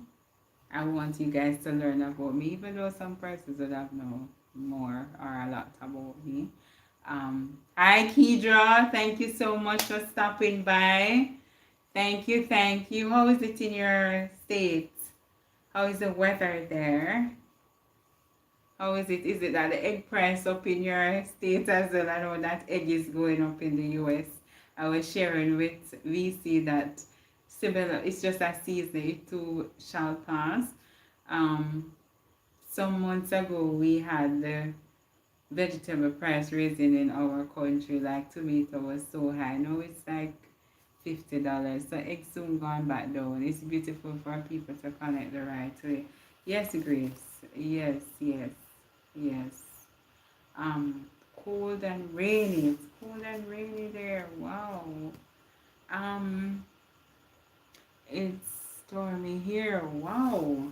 [SPEAKER 1] I want you guys to learn about me, even though some persons would have know more or a lot about me. Hi, Kedra. Thank you so much for stopping by. Thank you. How is it in your state? How is the weather there? How is it? Is it that the egg price up in your state as well? I know that egg is going up in the US. I was sharing with VC that similar, it's just a season, it too shall pass. Um, some months ago, we had the vegetable price raising in our country. Like tomato was so high. Now it's like $50. So eggs soon gone back down. It's beautiful for people to connect the right way. Yes, Grace. Yes. Um, Cold and rainy. It's cold and rainy there. Wow. Um, it's stormy here. Wow.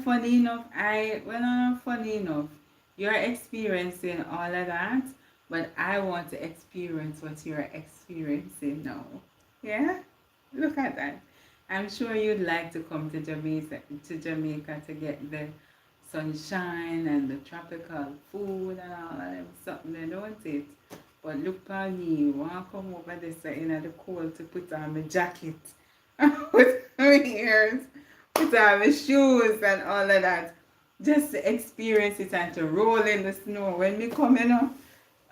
[SPEAKER 1] Funny enough, funny enough, you're experiencing all of that, but I want to experience what you're experiencing now. Yeah? Look at that. I'm sure you'd like to come to Jamaica to get the sunshine and the tropical food and all of them something, don't it? But look at me, want to come over this in the cold to put on my jacket, put on my ears, put on my shoes and all of that. Just to experience it and to roll in the snow. When we come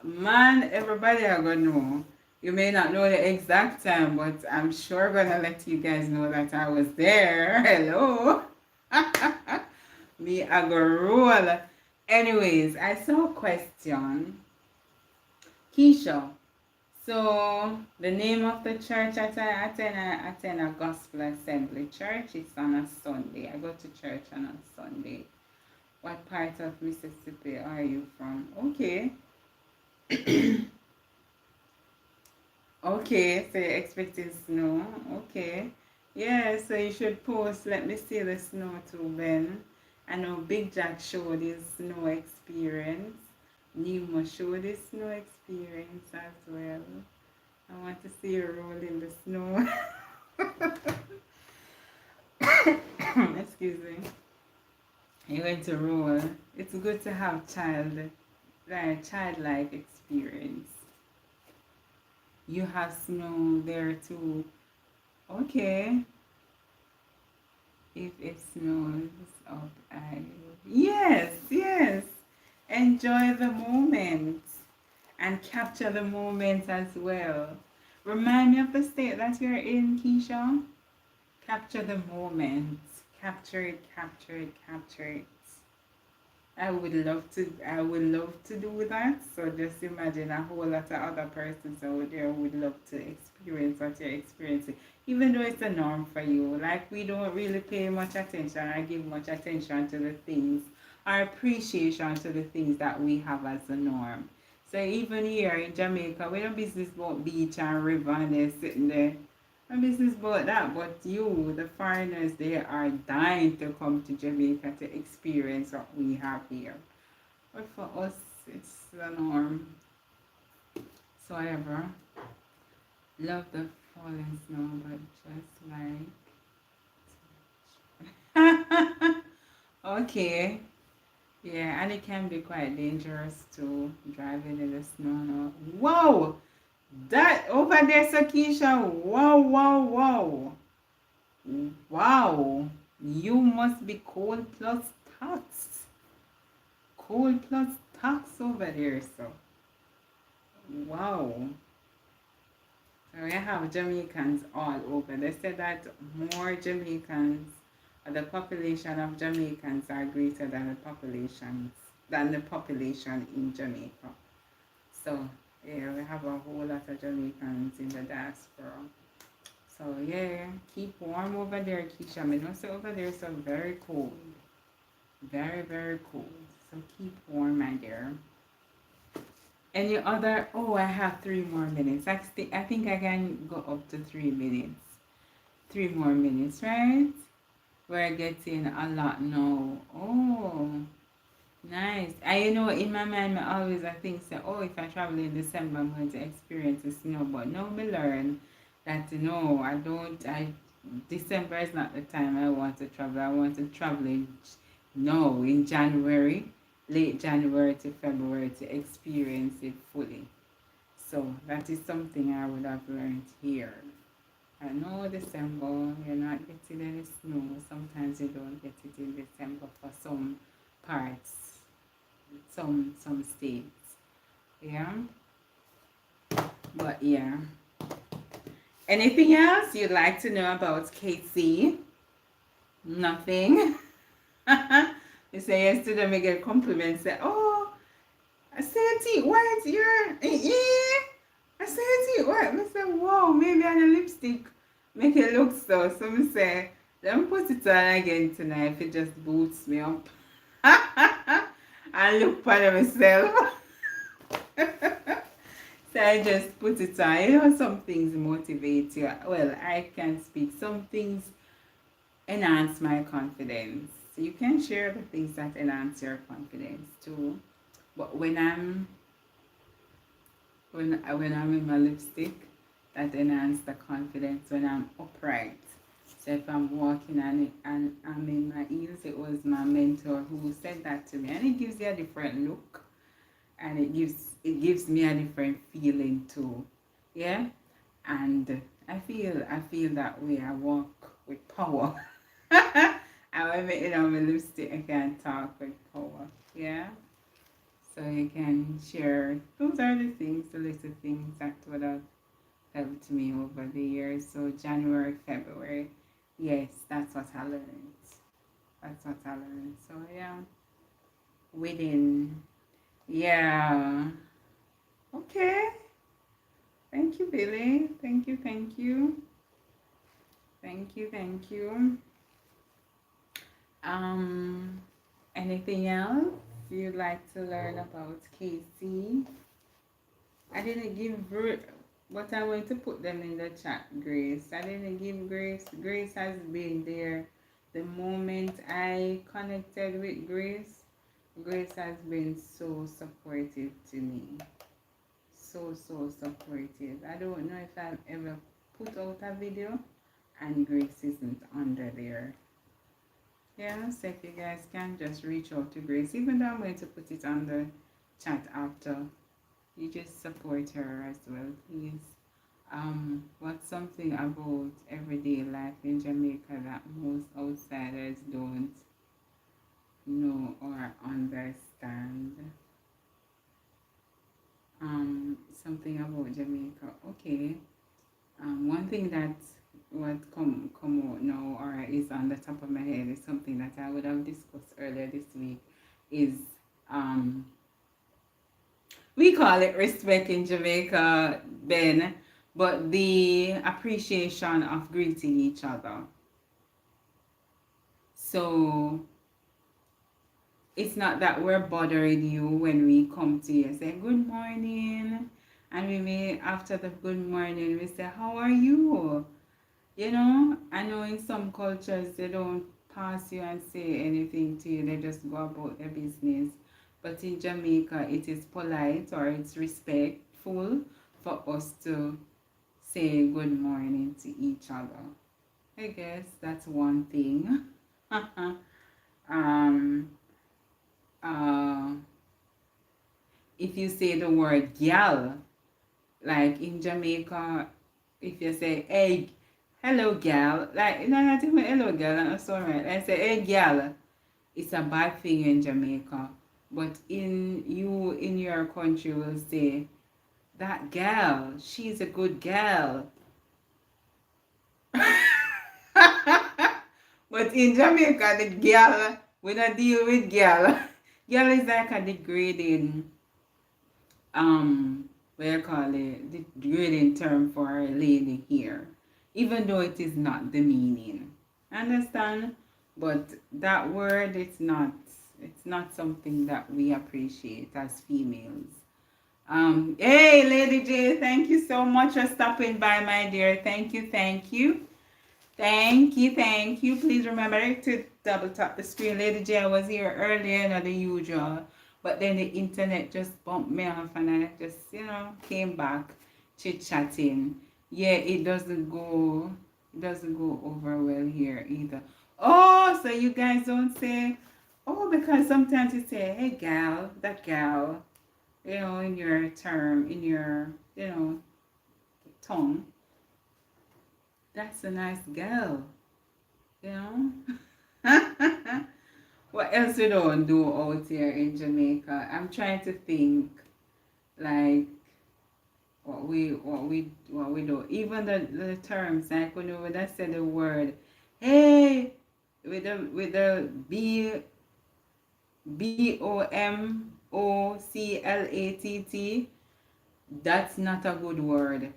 [SPEAKER 1] man, everybody are gonna know. You may not know the exact time, but I'm sure gonna let you guys know that I was there. Hello. Me, I go roll. Anyways, I saw a question. Keisha. So, the name of the church that I attend a gospel assembly church. It's on a Sunday. I go to church on a Sunday. What part of Mississippi are you from? Okay. Okay, so you're expecting snow. Okay. Yeah, so you should post. Let me see the snow too, Ben. I know Big Jack showed his snow experience. Nemo showed his snow experience as well. I want to see you roll in the snow. Excuse me. You went to roll. It's good to have childlike experience. You have snow there too. Okay. If it snows up, yes, yes. Enjoy the moment and capture the moment as well. Remind me of the state that you're in, Keisha. Capture the moment. Capture it, capture it, capture it. I would love to do that. So just imagine a whole lot of other persons out there would love to experience what you're experiencing. Even though it's a norm for you. Like we don't really pay much attention or give much attention to the things or appreciation to the things that we have as a norm. So even here in Jamaica, we don't business about beach and river and they're sitting there no business about that, but you, the foreigners, they are dying to come to Jamaica to experience what we have here. But for us, it's the norm. So, however, love the falling snow, but just like. Okay. Yeah, and it can be quite dangerous to driving in the snow. No. Whoa! That over there, Sakisha. Wow, wow, wow. Wow, you must be cold plus tax. Cold plus tax over there, so. Wow. So we have Jamaicans all over. They said that more Jamaicans, the population of Jamaicans are greater than the population in Jamaica. So yeah, we have a whole lot of Jamaicans in the diaspora. So yeah, keep warm over there, Keisha. I know so over there so very cold. Very, very cold. So keep warm, my dear. Any other? Oh, I have 3 more minutes. I think I can go up to 3 minutes. 3 more minutes, right? We're getting a lot now. Oh, nice. In my mind, I think, so, oh, if I travel in December, I'm going to experience the snow. But now me learn that, no, I don't, December is not the time I want to travel. I want to travel in January, late January to February to experience it fully. So that is something I would have learned here. I know December, you're not getting any snow. Sometimes you don't get it in December for some parts, some states. Yeah. But yeah. Anything else you'd like to know about KC? Nothing. You say yesterday me get compliments say, oh, I said it white you're I said it white. I say, wow, maybe on the lipstick make it look so. So I say, let me put it on again tonight if it just boots me up. I look for myself. So I just put it on. Some things motivate you. Well, I can speak. Some things enhance my confidence. You can share the things that enhance your confidence too. But when I'm in my lipstick, that enhances the confidence when I'm upright. So if I'm walking and I'm in my heels, it was my mentor who said that to me, and it gives you a different look, and it gives me a different feeling too. Yeah, and I feel that way. I walk with power. And when my lipstick, I can talk with power. Yeah. So you can share. Those are the little things that would have helped me over the years. So January, February, yes, that's what I learned. That's what I learned. So yeah, within, yeah. Okay. Thank you, Billy. Thank you, thank you. Thank you, thank you. Um, Anything else you'd like to learn about KC? I didn't give But I'm going to put them in the chat, Grace. I didn't give Grace. Grace has been there. The moment I connected with Grace, Grace has been so supportive to me. So, so supportive. I don't know if I've ever put out a video and Grace isn't under there. Yeah, so if you guys can just reach out to Grace, even though I'm going to put it on the chat after, you just support her as well, please. What's something about everyday life in Jamaica that most outsiders don't know or understand? Something about Jamaica. Okay. One thing that what come out now or is on the top of my head is something that I would have discussed earlier this week is we call it respect in Jamaica, Ben, but the appreciation of greeting each other. So it's not that we're bothering you when we come to you and say good morning, and we may after the good morning we say how are you. You know, I know in some cultures they don't pass you and say anything to you, they just go about their business. But in Jamaica, it is polite or it's respectful for us to say good morning to each other. I guess that's one thing. um, uh, if you say the word gal, like in Jamaica, if you say hey, hello gal, like no, not even hello gal, that's all right. I say hey gal, it's a bad thing in Jamaica. But in your country will say that gal, she's a good gal. But in Jamaica, the gal, we don't deal with gal. Gal is like a degrading, what you call it, the degrading term for a lady here. Even though it is not the meaning. Understand? But that word, it's not something that we appreciate as females. Hey, Lady J, thank you so much for stopping by, my dear. Thank you, thank you. Thank you, thank you. Please remember to double tap the screen. Lady J, I was here earlier than the usual, but then the internet just bumped me off and I just, came back chit-chatting. Yeah, it doesn't go over well here either. Oh, so you guys don't say, oh, because sometimes you say, hey, gal, that gal, in your term, in your, tongue. That's a nice gal, you know. What else we don't do out here in Jamaica? I'm trying to think, like what we do. Even the terms, like when I say the word, hey, with the BOMOCLATT, that's not a good word.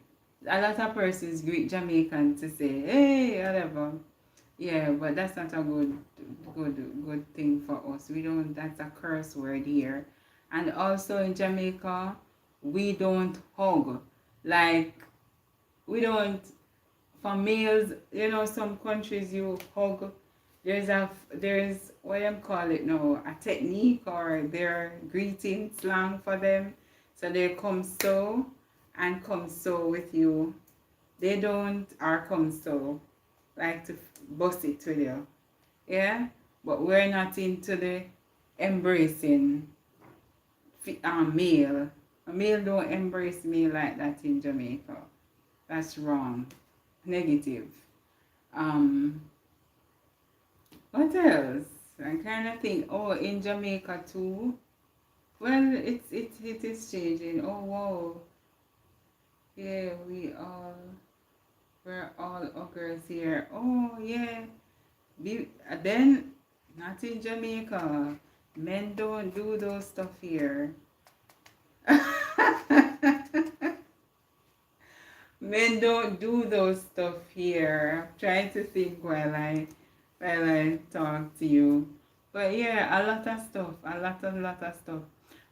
[SPEAKER 1] A lot of persons greet Jamaican to say, hey, whatever. Yeah, but that's not a good thing for us. We don't, that's a curse word here. And also in Jamaica, we don't hug. Like, we don't, for males, some countries you hug. There's what do you call it now, a technique or their greeting slang for them. So they come so and come so with you. They don't or come so like to bust it with you. Yeah? But we're not into the embracing male. A male don't embrace me like that in Jamaica. That's wrong. Negative. Um, what else? I kind of think, oh, in Jamaica too. Well, it is changing. Oh wow. Yeah, we're all occurs here. Oh yeah. Then not in Jamaica. Men don't do those stuff here. Men don't do those stuff here. I'm trying to think while I talk to you. But yeah, a lot of stuff. A lot of stuff.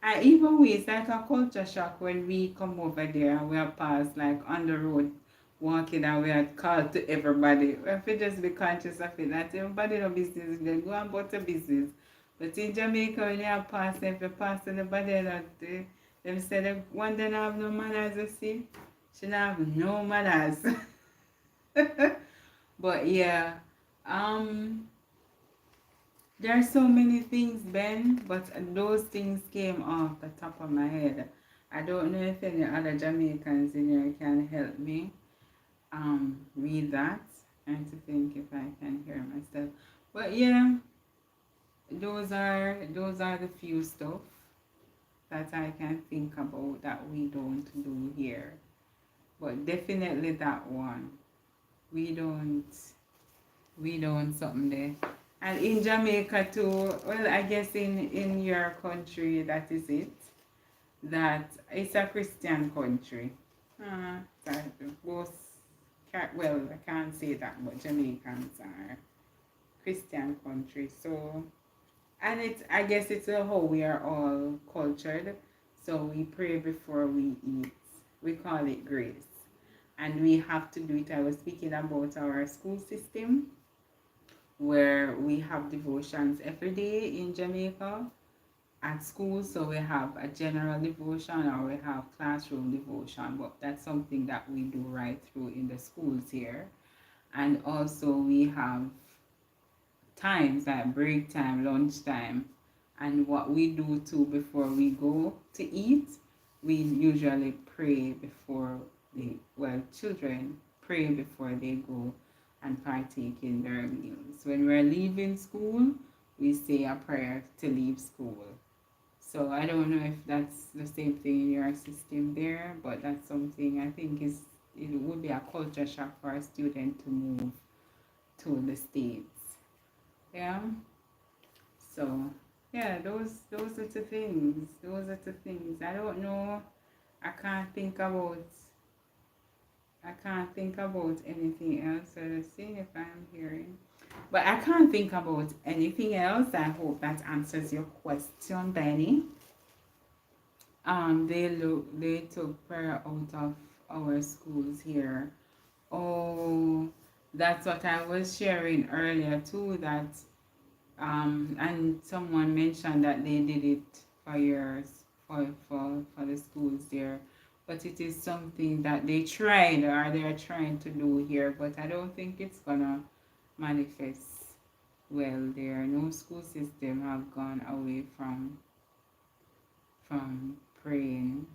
[SPEAKER 1] I even we, it's like a culture shock when we come over there and we are passed like on the road walking and we are called to everybody. We have to just be conscious of it. That everybody no business, they go about the business. But in Jamaica when you are passing, if you pass anybody that them say that one day not have no manners, you see. She not have no manners. But yeah. Um there are so many things, Ben, but those things came off the top of my head. I don't know if any other Jamaicans in here can help me read that and to think if I can hear myself. But yeah, those are the few stuff that I can think about that we don't do here. But definitely that one. We don't something there. And in Jamaica too, well, I guess in your country, that is it. That it's a Christian country. That both, well, I can't say that, but Jamaicans are Christian country. So, and I guess it's how we are all cultured. So we pray before we eat. We call it grace. And we have to do it. I was speaking about our school system where we have devotions every day in Jamaica at school. So we have a general devotion or we have classroom devotion, but that's something that we do right through in the schools here. And also we have times like break time, lunch time, and what we do too before we go to eat, we usually pray before children pray before they go and partake in their meals. When we're leaving school, we say a prayer to leave school. So I don't know if that's the same thing in your system there, but that's something I think it would be a culture shock for a student to move to the States. Yeah. So yeah, those are the things. Those are the things. I don't know. I can't think about anything else. So let's see if I'm hearing. But I can't think about anything else. I hope that answers your question, Benny. They took prayer out of our schools here. Oh, that's what I was sharing earlier too, that and someone mentioned that they did it for years for the schools there. But it is something that they tried or they are trying to do here, but I don't think it's gonna manifest well there. No school system have gone away from praying.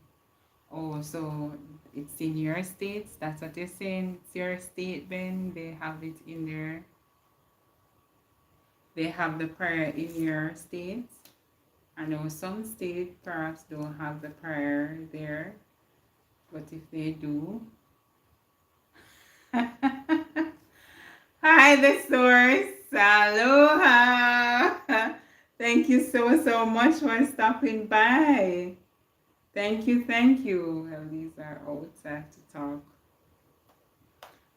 [SPEAKER 1] Oh, so it's in your states? That's what you're saying? It's your state, Ben? They have it in there? They have the prayer in your states? I know some states perhaps don't have the prayer there, but if they do... Hi, the source. Aloha. Thank you so much for stopping by. Thank you. Well, these are outside to talk.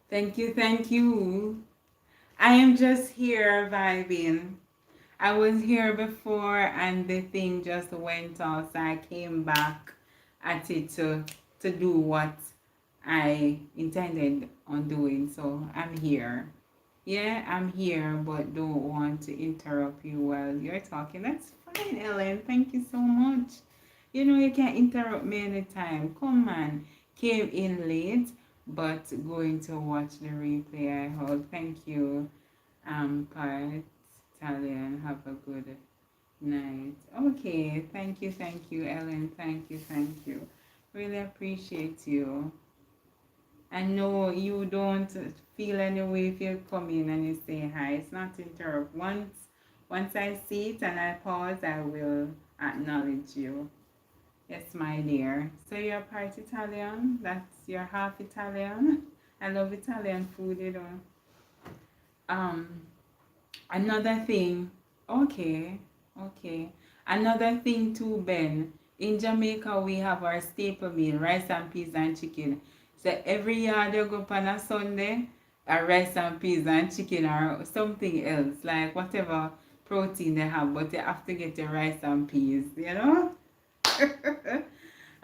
[SPEAKER 1] Thank you. I am just here vibing. I was here before and the thing just went off, so I came back at it to do what I intended on doing. So I'm here. Yeah, I'm here, but don't want to interrupt you while you're talking. That's fine, Ellen. Thank you so much. You know, you can interrupt me anytime. Come on. Came in late, but going to watch the replay. I hope. Thank you, Part Italian. Have a good night. Okay. Thank you, Ellen. Thank you. Really appreciate you. I know you don't feel any way if you come in and you say hi. It's not interrupt. Once I see it and I pause, I will acknowledge you. Yes, my dear. So you're part Italian? You're half Italian? I love Italian food, you know. Another thing. Okay. Another thing too, Ben. In Jamaica, we have our staple meal, rice and peas and chicken. So every year they go up on a Sunday, a rice and peas and chicken or something else, like whatever protein they have, but they have to get the rice and peas, you know?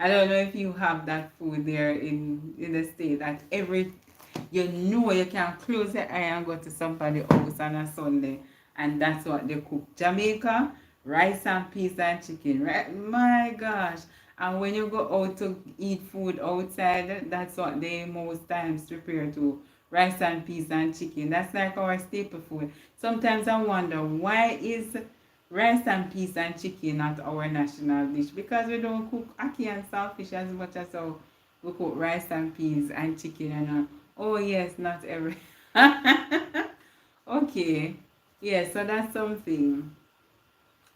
[SPEAKER 1] I don't know if you have that food there in the state that you know you can close your eye and go to somebody's house on a Sunday and that's what they cook. Jamaica, rice and peas and chicken, right? My gosh. And when you go out to eat food outside, that's what they most times prepare to. Rice and peas and chicken. That's like our staple food. Sometimes I wonder why is rice and peas and chicken not our national dish? Because we don't cook ackee and saltfish as much as how we cook rice and peas and chicken and oh yes, not every. Okay. Yes, so that's something.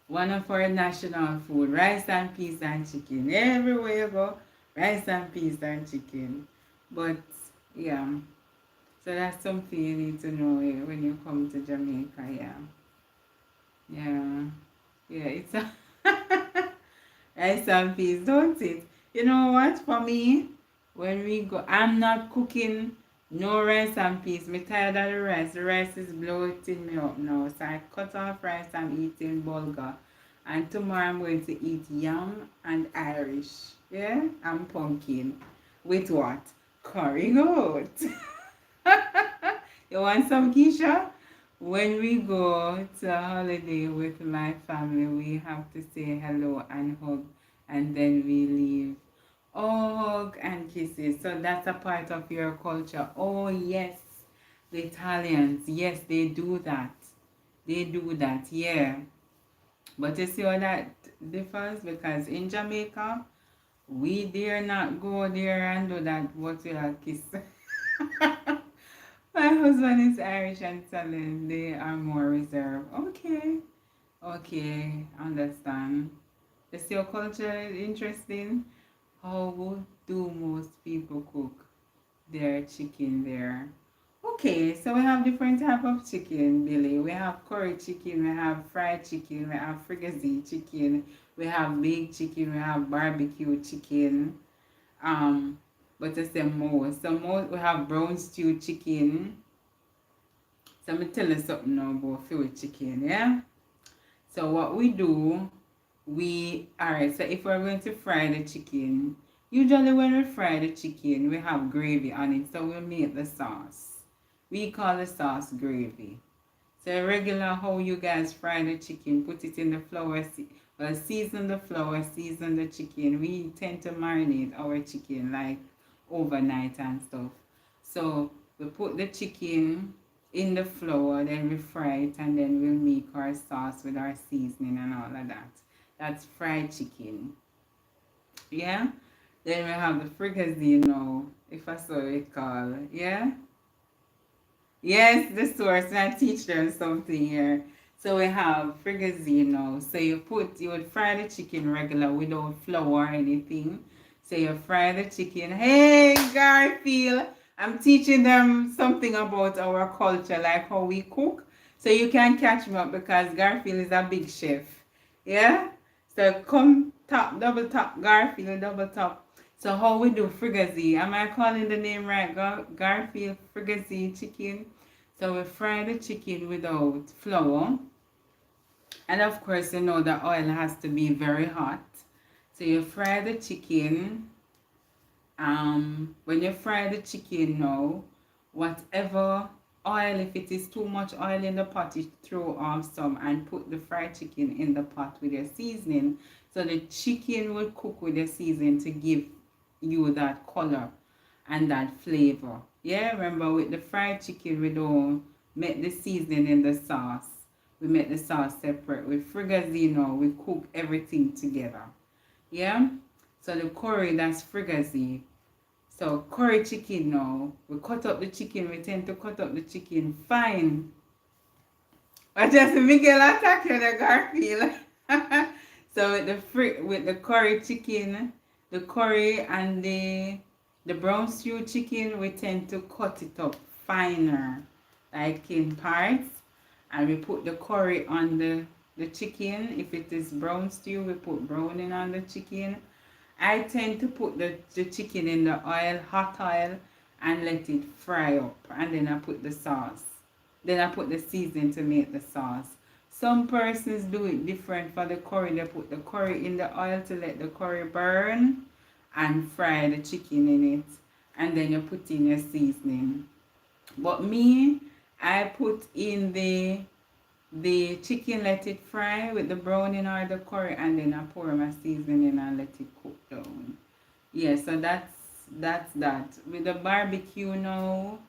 [SPEAKER 1] One of our national food, rice and peas and chicken. Everywhere you go, rice and peas and chicken. But yeah, so that's something you need to know when you come to Jamaica. Yeah, yeah, yeah. It's a rice and peas, don't it? You know what? For me, when we go, I'm not cooking no rice and peas. Me tired of the rice. The rice is bloating me up now. So I cut off rice. I'm eating bulgur. And tomorrow I'm going to eat yam and Irish. Yeah? And pumpkin. With what? Curry goat. You want some, Keisha? When we go to a holiday with my family, we have to say hello and hug, and then we leave. Oh, hug and kisses. So that's a part of your culture. Oh, yes. The Italians, yes, they do that. They do that, yeah. But you see how that differs? Because in Jamaica, we dare not go there and do that, what we are kiss. My husband is Irish and Italian. They are more reserved. Okay. Okay. Understand. You see your culture is interesting? How do most people cook their chicken there? Okay, so we have different type of chicken, Billy. We have curry chicken, we have fried chicken, we have fricassee chicken, we have baked chicken, we have barbecue chicken. Um, but it's the most. So most we have brown stew chicken. So I'm tell you something now about filled chicken, yeah? So what we do, alright, so if we're going to fry the chicken, usually when we fry the chicken, we have gravy on it, so we'll make the sauce. We call the sauce gravy. So regular how you guys fry the chicken, put it in the flour, season the flour, season the chicken. We tend to marinate our chicken like overnight and stuff. So we put the chicken in the flour, then we fry it, and then we'll make our sauce with our seasoning and all of that. That's fried chicken. Yeah? Then we have the fricassee now, if I saw it call. Yeah? Yes, the source, and I teach them something here. So we have fricassee now. So you would fry the chicken regular without flour or anything. So you fry the chicken. Hey, Garfield! I'm teaching them something about our culture, like how we cook. So you can catch me up because Garfield is a big chef. Yeah? So come top, double top, Garfield, double top. So how we do fricassee? Am I calling the name right? Garfield fricassee chicken. So we fry the chicken without flour. And of course, you know the oil has to be very hot. So you fry the chicken. When you fry the chicken now, whatever oil, if it is too much oil in the pot, you throw off some and put the fried chicken in the pot with your seasoning. So the chicken will cook with your seasoning to give you that color and that flavor. Yeah, remember with the fried chicken, we don't make the seasoning in the sauce. We make the sauce separate. With fricassee now, we cook everything together. Yeah? So the curry, that's fricassee. So curry chicken now, we cut up the chicken. We tend to cut up the chicken fine. I just Miguel attacking the Garfield. So with the curry chicken, the curry and the brown stew chicken, we tend to cut it up finer, like in parts, and we put the curry on the chicken. If it is brown stew, we put browning on the chicken. I tend to put the chicken in the oil, hot oil, and let it fry up, and then I put the sauce. Then I put the seasoning to make the sauce. Some persons do it different for the curry. They put the curry in the oil to let the curry burn and fry the chicken in it. And then you put in your seasoning. But me, I put in the chicken, let it fry with the browning or the curry, and then I pour my seasoning in and let it cook down. Yeah, so that's that. With the barbecue now,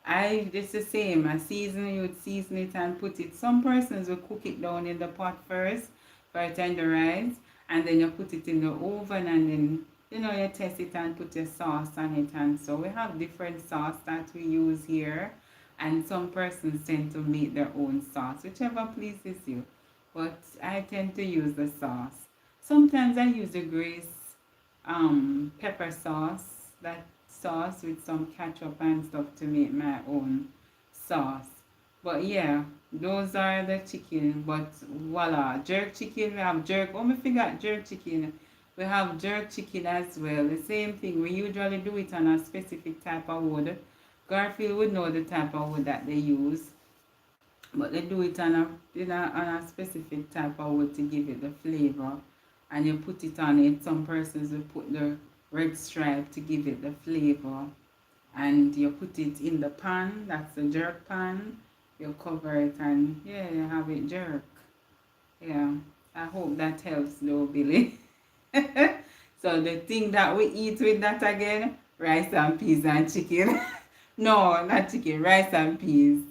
[SPEAKER 1] it's the same. I season, you would season it and put it. Some persons will cook it down in the pot first for it tenderize, and then you put it in the oven, and then you test it and put your sauce on it. And so we have different sauce that we use here, and some persons tend to make their own sauce, whichever pleases you. But I tend to use the sauce. Sometimes I use the Grace pepper sauce, that sauce with some ketchup and stuff to make my own sauce. But yeah, those are the chicken. But voila, jerk chicken. We have jerk. Oh, me forgot jerk chicken. We have jerk chicken as well. The same thing. We usually do it on a specific type of wood. Garfield would know the type of wood that they use, but they do it on a specific type of wood to give it the flavor. And you put it on it. Some persons will put the red stripe to give it the flavor. And you put it in the pan. That's the jerk pan. You cover it and yeah, you have it jerk. Yeah, I hope that helps though, Billy. So the thing that we eat with that again, rice and peas and chicken. No, not chicken, rice and peas.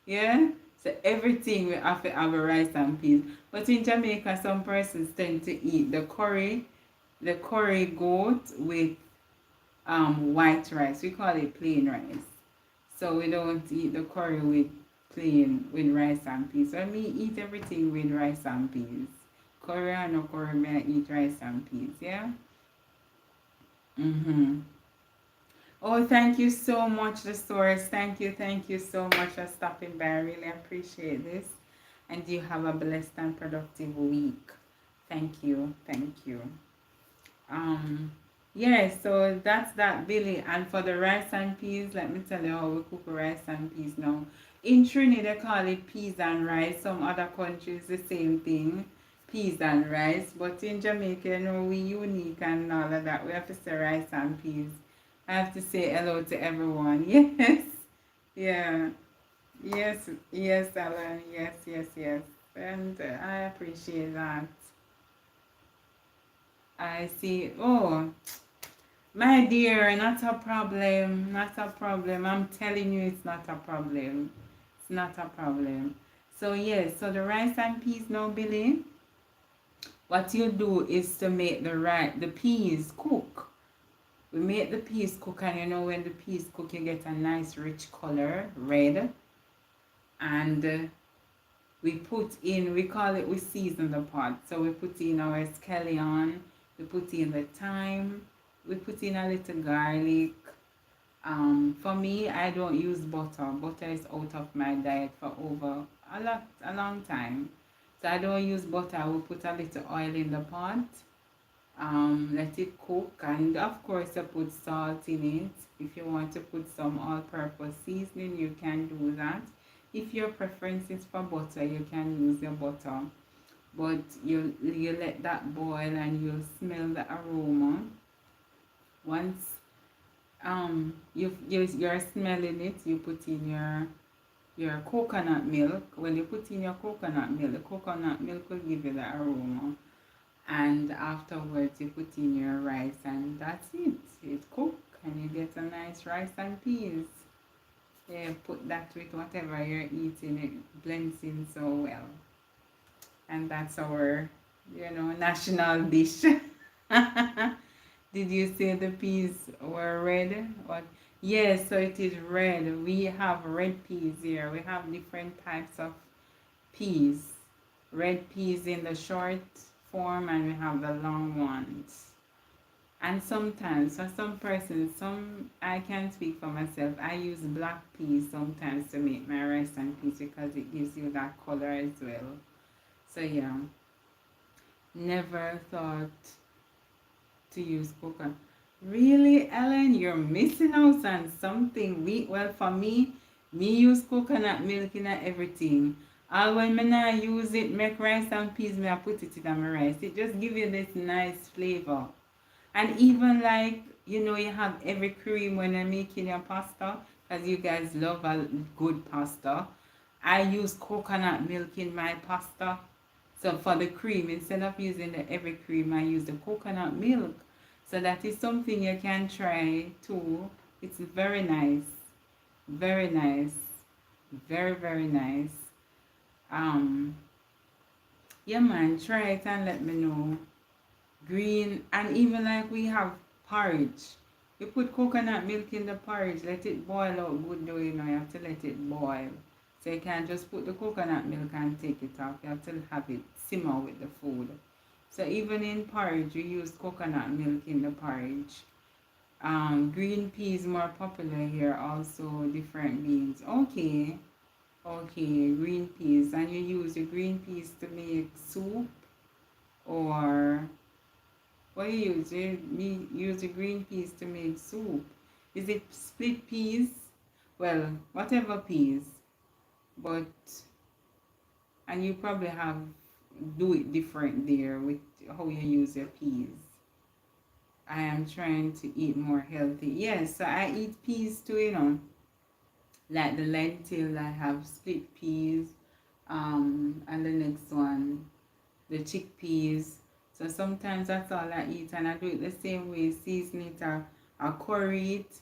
[SPEAKER 1] Yeah? So everything we have to have a rice and peas. But in Jamaica, some persons tend to eat the curry goat with white rice. We call it plain rice. So we don't eat the curry with rice and peas. So me eat everything with rice and peas. Curry or no curry, me I eat rice and peas, yeah? Mm-hmm. Oh, thank you so much, the stores. Thank you so much for stopping by. I really appreciate this. And you have a blessed and productive week. Thank you. Yeah, so that's that, Billy. And for the rice and peas, let me tell you how we cook rice and peas now. In Trinidad, they call it peas and rice. Some other countries, the same thing, peas and rice. But in Jamaica, we unique and all of that. We have to say rice and peas. I have to say hello to everyone. Yes, yeah, yes, Alan. Yes. And I appreciate that. I see. Oh, my dear, not a problem. Not a problem. I'm telling you, it's not a problem. It's not a problem. So, yes, so the rice and peas now, Billy, what you do is to make the peas cook. We make the peas cook, and when the peas cook, you get a nice rich color, red. And we call it, we season the pot. So we put in our scallion, we put in the thyme, we put in a little garlic. For me, I don't use butter. Butter is out of my diet for over a long time. So I don't use butter. I will put a little oil in the pot. Let it cook, and of course you put salt in it. If you want to put some all-purpose seasoning, you can do that. If your preference is for butter, you can use your butter. But you let that boil and you'll smell the aroma. Once you're smelling it, you put in your coconut milk. When you put in your coconut milk, the coconut milk will give you the aroma. And afterwards you put in your rice, and that's it. It cooks and you get a nice rice and peas. Yeah, put that with whatever you're eating. It blends in so well. And that's our, national dish. Did you say the peas were red? Or yes, so it is red. We have red peas here. We have different types of peas. Red peas in the short form, and we have the long ones. And sometimes for some persons, I can speak for myself, I use black peas sometimes to make my rice and peas because it gives you that color as well. So yeah, never thought to use coconut. Really, Ellen, you're missing out on something. Well, for me use coconut milk in everything. All when me not use it, make rice and peas, me I put it in my rice. It just give you this nice flavor. And even like, you have every cream when you're making your pasta, because you guys love a good pasta. I use coconut milk in my pasta. So for the cream, instead of using the every cream, I use the coconut milk. So that is something you can try too. It's very nice. Very nice. Very, very nice. Um, yeah man, try it and let me know. Green, and even like we have porridge. You put coconut milk in the porridge, let it boil out good though, you have to let it boil. So you can't just put the coconut milk and take it off. You have to have it simmer with the food. So even in porridge, you use coconut milk in the porridge. Green peas more popular here, also different beans. Okay, green peas. And you use the green peas to make soup, or what you use? You use the green peas to make soup. Is it split peas? Well, whatever peas. But, and you probably do it different there with how you use your peas. I am trying to eat more healthy. Yes, so I eat peas too, like the lentil. I have split peas. And the next one, the chickpeas. So sometimes that's all I eat, and I do it the same way, season it or curry it.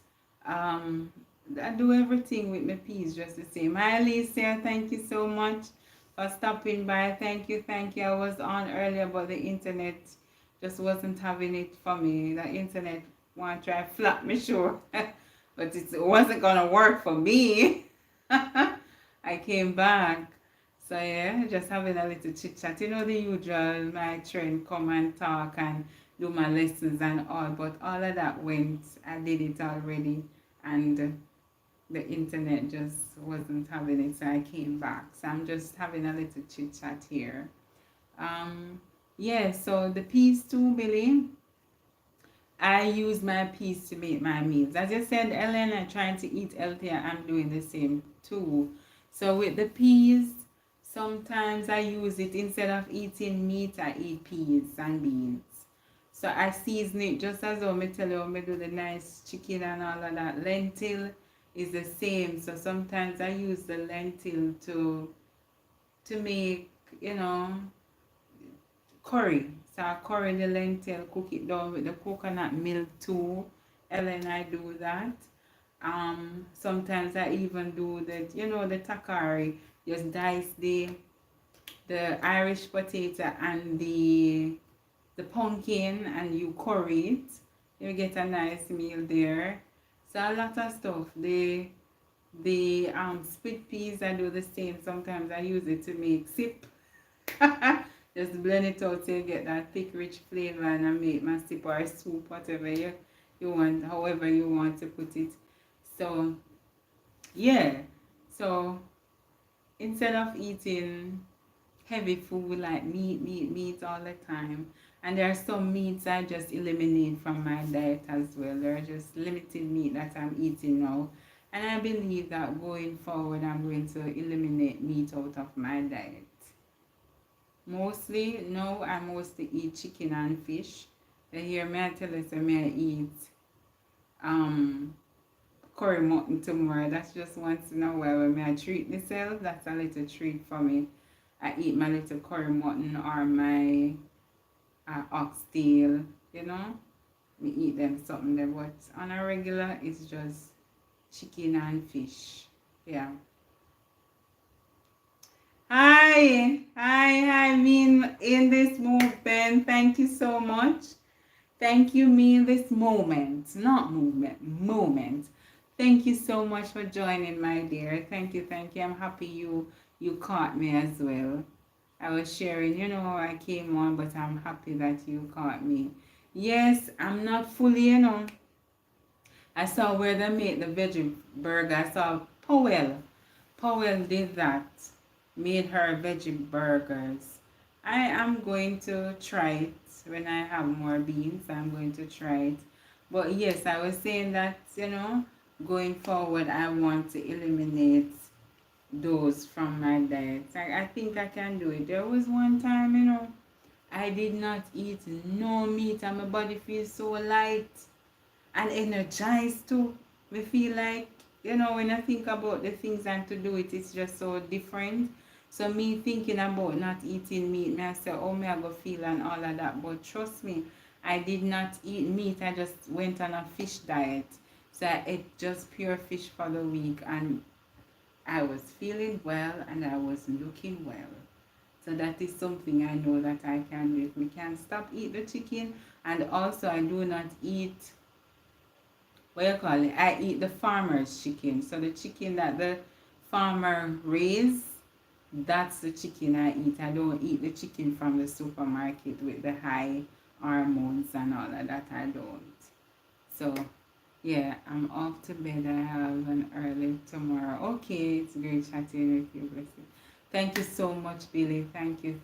[SPEAKER 1] I do everything with my peas just the same. Hi Alicia, thank you so much for stopping by. Thank you, thank you. I was on earlier, but the internet just wasn't having it for me. The internet want to try flap me, sure. But it wasn't gonna work for me. I came back. So yeah, just having a little chit chat. The usual, my trend, come and talk and do my lessons and all. But all of that went, I did it already. And the internet just wasn't having it. So I came back. So I'm just having a little chit chat here. Yeah, so the peas too, Billy. I use my peas to make my meals. As you said, Ellen, I'm trying to eat healthier. I'm doing the same too. So with the peas, sometimes I use it instead of eating meat, I eat peas and beans. So I season it just as though me tell you me do the nice chicken and all of that. Lentil is the same. So sometimes I use the lentil to make, curry. So I curry the lentil, cook it down with the coconut milk too. Ellen, I do that. Sometimes I even do the takari. Just dice the Irish potato and the pumpkin, and you curry it. You get a nice meal there. So a lot of stuff. The split peas, I do the same. Sometimes I use it to make sip. Just blend it out so you get that thick, rich flavor, and I make my soup or soup, whatever you want, however you want to put it. So, yeah. So, instead of eating heavy food like meat all the time, and there are some meats I just eliminate from my diet as well. There are just limited meat that I'm eating now. And I believe that going forward, I'm going to eliminate meat out of my diet. Mostly, no, I mostly eat chicken and fish. You hear me, I tell you, so may I eat curry mutton tomorrow. That's just once in a while when I treat myself. That's a little treat for me. I eat my little curry mutton or my oxtail, We eat them something there, but on a regular, it's just chicken and fish. Yeah. Hi, mean in this movement. Thank you so much. Thank you, me in this moment, not movement, moment. Thank you so much for joining, my dear. Thank you. I'm happy you caught me as well. I was sharing, I came on, but I'm happy that you caught me. Yes, I'm not fully, I saw where they made the veggie burger. I saw Powell. Powell did that. Made her veggie burgers. I am going to try it when I have more beans. I'm going to try it. But yes, I was saying that, going forward, I want to eliminate those from my diet. I think I can do it. There was one time, I did not eat no meat and my body feels so light and energized too. We feel like, when I think about the things and to do it, it's just so different. So me thinking about not eating meat, me I say, oh, me I go feel and all of that. But trust me, I did not eat meat. I just went on a fish diet. So I ate just pure fish for the week and I was feeling well and I was looking well. So that is something I know that I can do. If we can stop eat the chicken, and also I do not eat, what you call it, I eat the farmer's chicken. So the chicken that the farmer raise, that's the chicken I eat. I don't eat the chicken from the supermarket with the high hormones and all of that. I don't. So yeah, I'm off to bed. I have an early tomorrow. Okay, it's great chatting with you, Blessing. Thank you so much, Billy. Thank you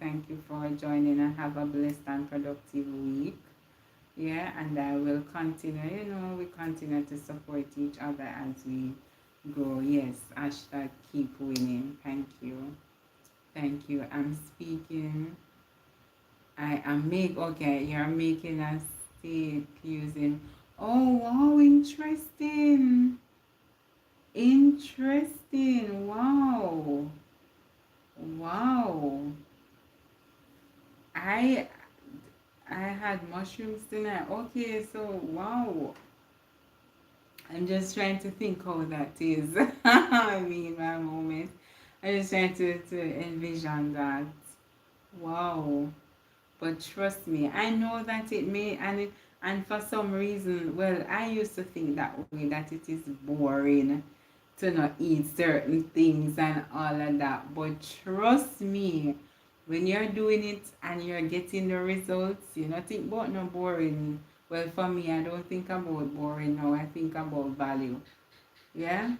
[SPEAKER 1] for joining and have a blessed and productive week. Yeah, and I will continue, we continue to support each other as we grow. Yes, hashtag keep winning. Thank you. Thank you. I'm speaking. I am okay, you're making a steak using, oh wow, interesting. Interesting. Wow. Wow. I I had mushrooms tonight. Okay, so wow. I'm just trying to think how that is. I mean, my moment. I'm just trying to envision that. Wow. But trust me, I know that it may, and for some reason, well, I used to think that way, that it is boring to not eat certain things and all of that. But trust me, when you're doing it and you're getting the results, you not think about no boring. Well, for me, I don't think about boring now. I think about value. Yeah.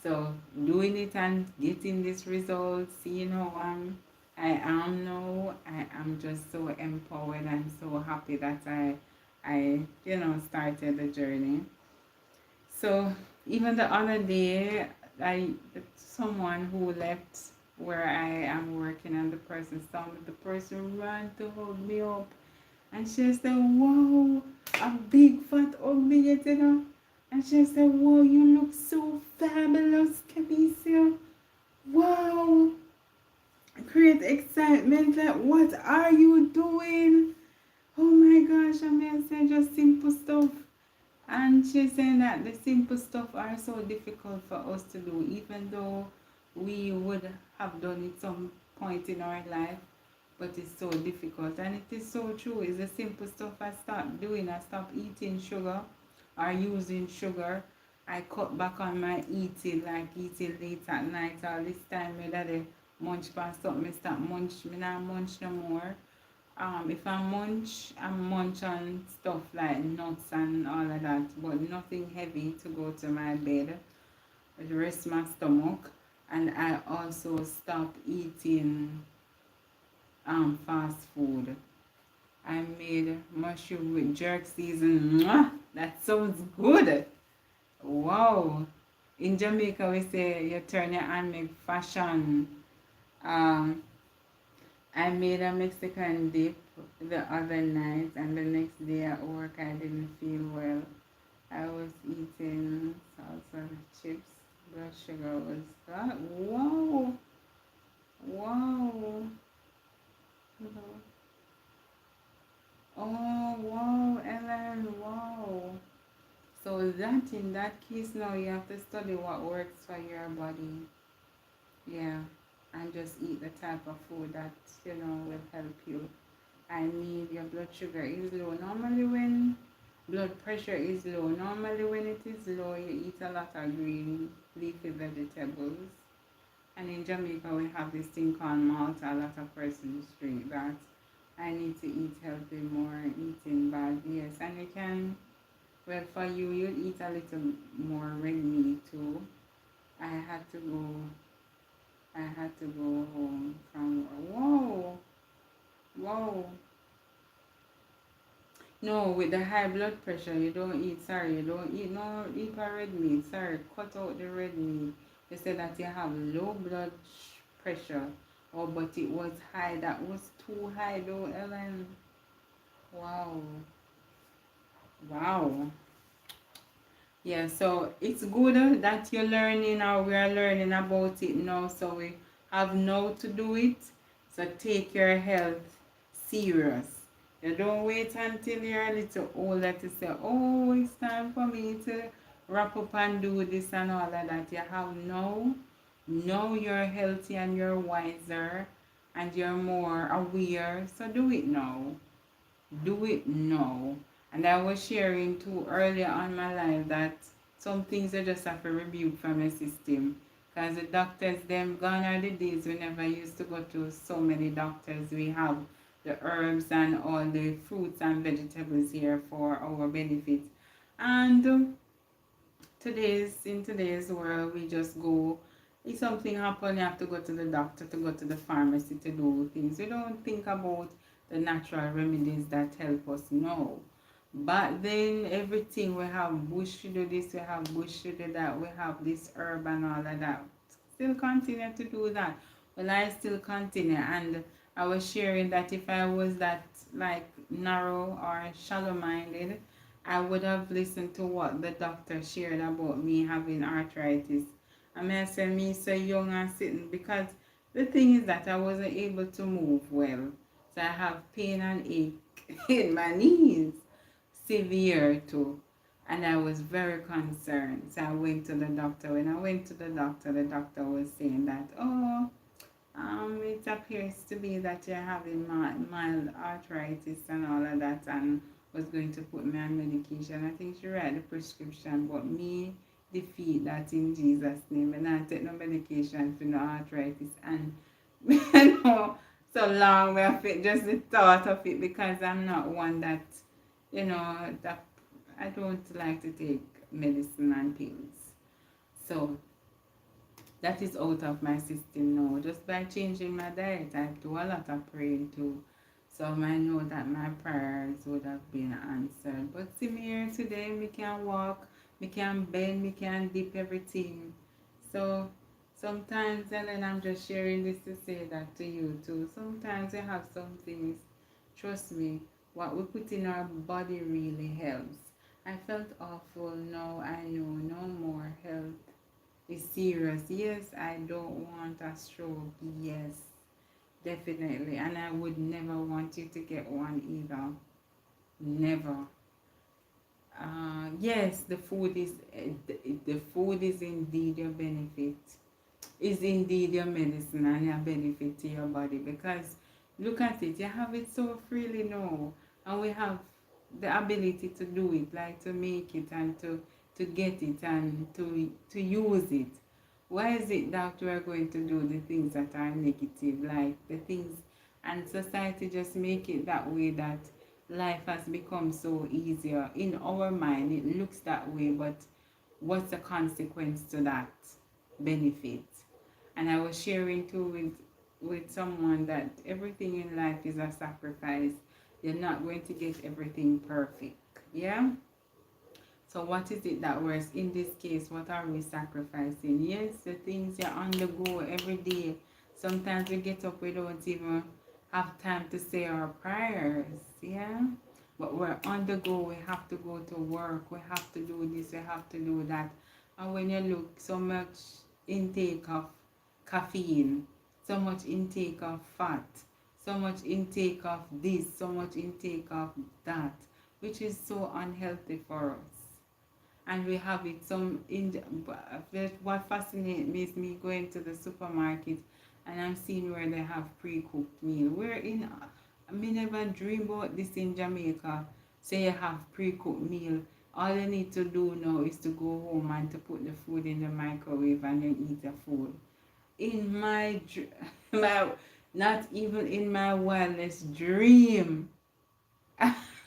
[SPEAKER 1] So doing it and getting these results, I am now. I am just so empowered and so happy that I started the journey. So even the other day, I someone who left where I am working, and the person saw me. The person ran to hold me up, and she said, "Wow, a big fat hug me, And she said, "Wow, you look so fabulous, Canicia. Wow, great excitement! Like, what are you doing? Oh my gosh!" I mean, I said just simple stuff. And she's saying that the simple stuff are so difficult for us to do, even though we would have done it some point in our life, but it's so difficult. And it is so true. It's the simple stuff I start doing. I stop eating sugar or using sugar. I cut back on my eating, like eating late at night. All this time, my daddy munch past something, I stop munch. Me not munch no more. If I munch on stuff like nuts and all of that, but nothing heavy to go to my bed. It rest my stomach. And I also stop eating fast food. I made mushroom with jerk season. Mwah! That sounds good. Wow. In Jamaica, we say you turn your hand make fashion. Um, I made a Mexican dip the other night, and the next day at work I didn't feel well. I was eating salsa chips. Blood sugar was that. Wow. Wow. Oh, wow, Ellen, wow. So that in that case now you have to study what works for your body. Yeah. And just eat the type of food that, will help you. I mean, your blood sugar is low. Normally when blood pressure is low, normally when it is low, you eat a lot of green leafy vegetables. And in Jamaica, we have this thing called malt. A lot of persons drink that. I need to eat healthy more, eating bad. Yes, and you can, well, for you, you eat a little more red meat too. I had to go, I had to go home from, whoa, whoa. No, with the high blood pressure, you don't eat, sorry, you don't eat, no, eat a red meat, sorry, cut out the red meat. You said that you have low blood pressure. Oh, but it was high. That was too high though, Ellen. Wow. Wow. Yeah, so it's good that you're learning or we are learning about it now. So we have now to do it. So take your health serious. You don't wait until you're a little older to say, oh, it's time for me to wrap up and do this and all of that. You have now. Now you're healthy and you're wiser and you're more aware. So do it now. Do it now. And I was sharing too earlier on my life that some things you just have to rebuke from your system. Because the doctors, them gone are the days we never used to go to so many doctors. We have the herbs and all the fruits and vegetables here for our benefit. And in today's world, we just go. If something happen, you have to go to the doctor, to go to the pharmacy to do things. We don't think about the natural remedies that help us now. But then everything we have bush to do this, we have bush to do that, we have this herb and all of that. Still continue to do that. Well, I still continue, and I was sharing that if I was that like narrow or shallow minded, I would have listened to what the doctor shared about me having arthritis. I mean, I said me so young and sitting because the thing is that I wasn't able to move well. So I have pain and ache in my knees, severe too. And I was very concerned. So I went to the doctor. When I went to the doctor was saying that, oh, it appears to be that you're having mild arthritis and all of that, and was going to put me on medication. I think she read the prescription, but me defeat that in Jesus' name. And I take no medication for no arthritis. And you know, so long with it, just the thought of it, because I'm not one that, that I don't like to take medicine and pills. So that is out of my system now. Just by changing my diet, I do a lot of praying too. So I know that my prayers would have been answered. But see me here today, me can walk, me can bend, me can dip everything. So sometimes, and then I'm just sharing this to say that to you too. Sometimes we have some things, trust me, what we put in our body really helps. I felt awful, now I know no more health is serious. Yes, I don't want a stroke. Yes, definitely. And I would never want you to get one either. Never. Yes, the food is indeed your benefit. Is indeed your medicine and your benefit to your body, because look at it, you have it so freely now, and we have the ability to do it, like to make it and to get it and to use it. Why is it that we are going to do the things that are negative, like the things, and society just make it that way, that life has become so easier in our mind, it looks that way, but what's the consequence to that benefit? And I was sharing too with someone that everything in life is a sacrifice. You're not going to get everything perfect. Yeah? So what is it that we're, in this case, what are we sacrificing? Yes, the things you're on the go every day. Sometimes we get up, we don't even have time to say our prayers. Yeah? But we're on the go, we have to go to work, we have to do this, we have to do that. And when you look, so much intake of caffeine, so much intake of fat, so much intake of this, so much intake of that, which is so unhealthy for us. And we have it some in what fascinates me is me going to the supermarket and I'm seeing where they have pre-cooked meal. We're in, I mean, never dream about this in Jamaica. Say you have pre-cooked meal. All you need to do now is to go home and to put the food in the microwave and then eat the food. In my, my not even in my wildest dream,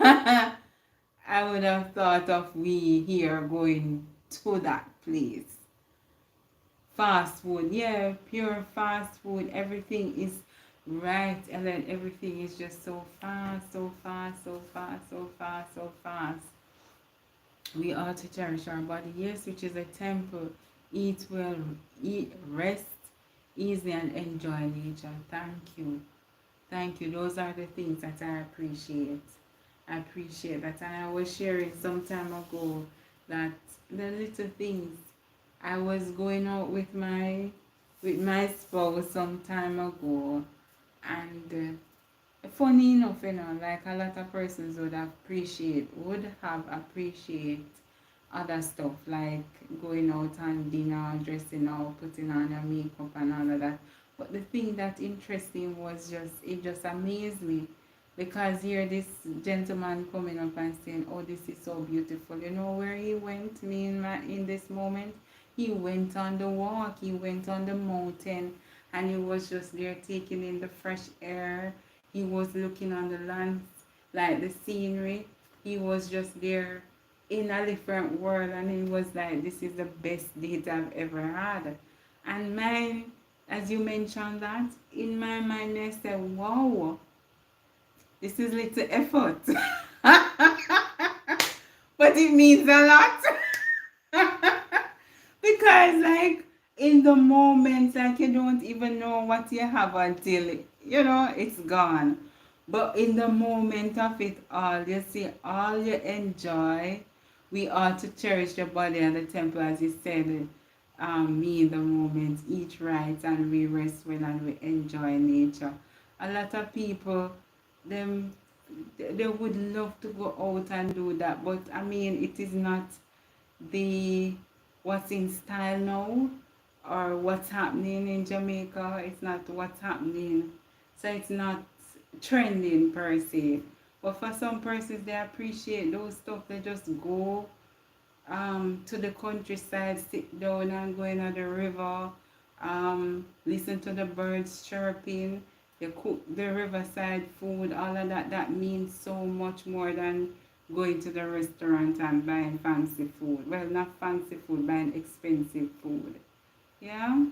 [SPEAKER 1] I would have thought of we here going to that place. Fast food, yeah, pure fast food. Everything is right, and then everything is just so fast, so fast, so fast, so fast. We ought to cherish our body, yes, which is a temple. Eat well, eat, rest easy, and enjoy nature. Thank you. Thank you. Those are the things that I appreciate. I appreciate that. And I was sharing some time ago that the little things, I was going out with my spouse some time ago, and funny enough, like a lot of persons would have appreciate other stuff like going out on dinner, dressing up, putting on your makeup and all of that. But the thing that interesting was it just amazed me because here this gentleman coming up and saying, "Oh, this is so beautiful." You know where he went? Me in this moment, he went on the walk. He went on the mountain, and he was just there taking in the fresh air. He was looking on the land, like the scenery. He was just there in a different world, and he was like, "This is the best date I've ever had." And mine, as you mentioned that, in my mind I said, "Wow, this is little effort." But it means a lot. Because like in the moment, like you don't even know what you have until it's gone. But in the moment of it all, you see all you enjoy. We ought to cherish the body and the temple, as you said. Me in the moment, eat right, and we rest well, and we enjoy nature. A lot of people, them they would love to go out and do that, but I mean it is not the what's in style now, or what's happening in Jamaica. It's not what's happening, so it's not trending per se. But for some persons, they appreciate those stuff. They just go to the countryside, sit down and go into the river, listen to the birds chirping. They cook the riverside food. All of that. That means so much more than going to the restaurant and buying fancy food. Well, not fancy food, buying expensive food. Yeah.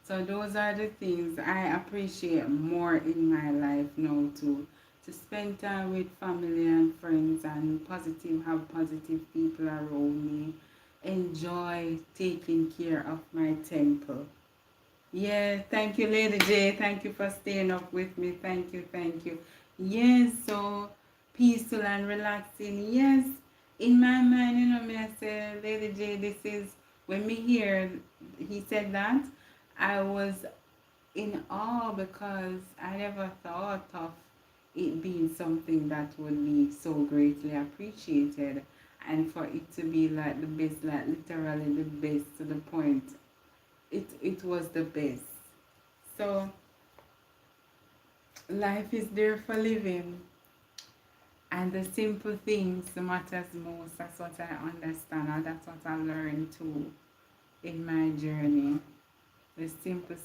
[SPEAKER 1] So those are the things I appreciate more in my life now too. To spend time with family and friends and have positive people around me. Enjoy taking care of my temple. Yeah, thank you, Lady J. Thank you for staying up with me. Thank you, thank you. Yes, so peaceful and relaxing. Yes, in my mind, me I say, Lady J, this is, when me hear he said that, I was in awe because I never thought of it being something that would be so greatly appreciated, and for it to be like the best, like literally the best to the point. It was the best. So life is there for living, and the simple things matters most. That's what I understand, and that's what I learned too in my journey. The simple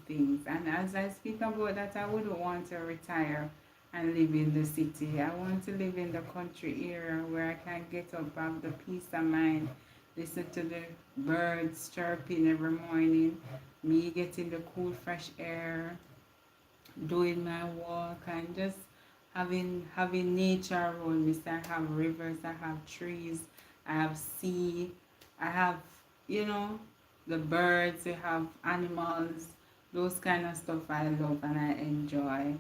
[SPEAKER 1] things. And as I speak about that, I wouldn't want to retire and live in the city. I want to live in the country area where I can get up, have the peace of mind, listen to the birds chirping every morning, me getting the cool fresh air, doing my walk, and just having nature around me. So I have rivers, I have trees, I have sea, I have, you know, the birds, I have animals, those kind of stuff I love and I enjoy.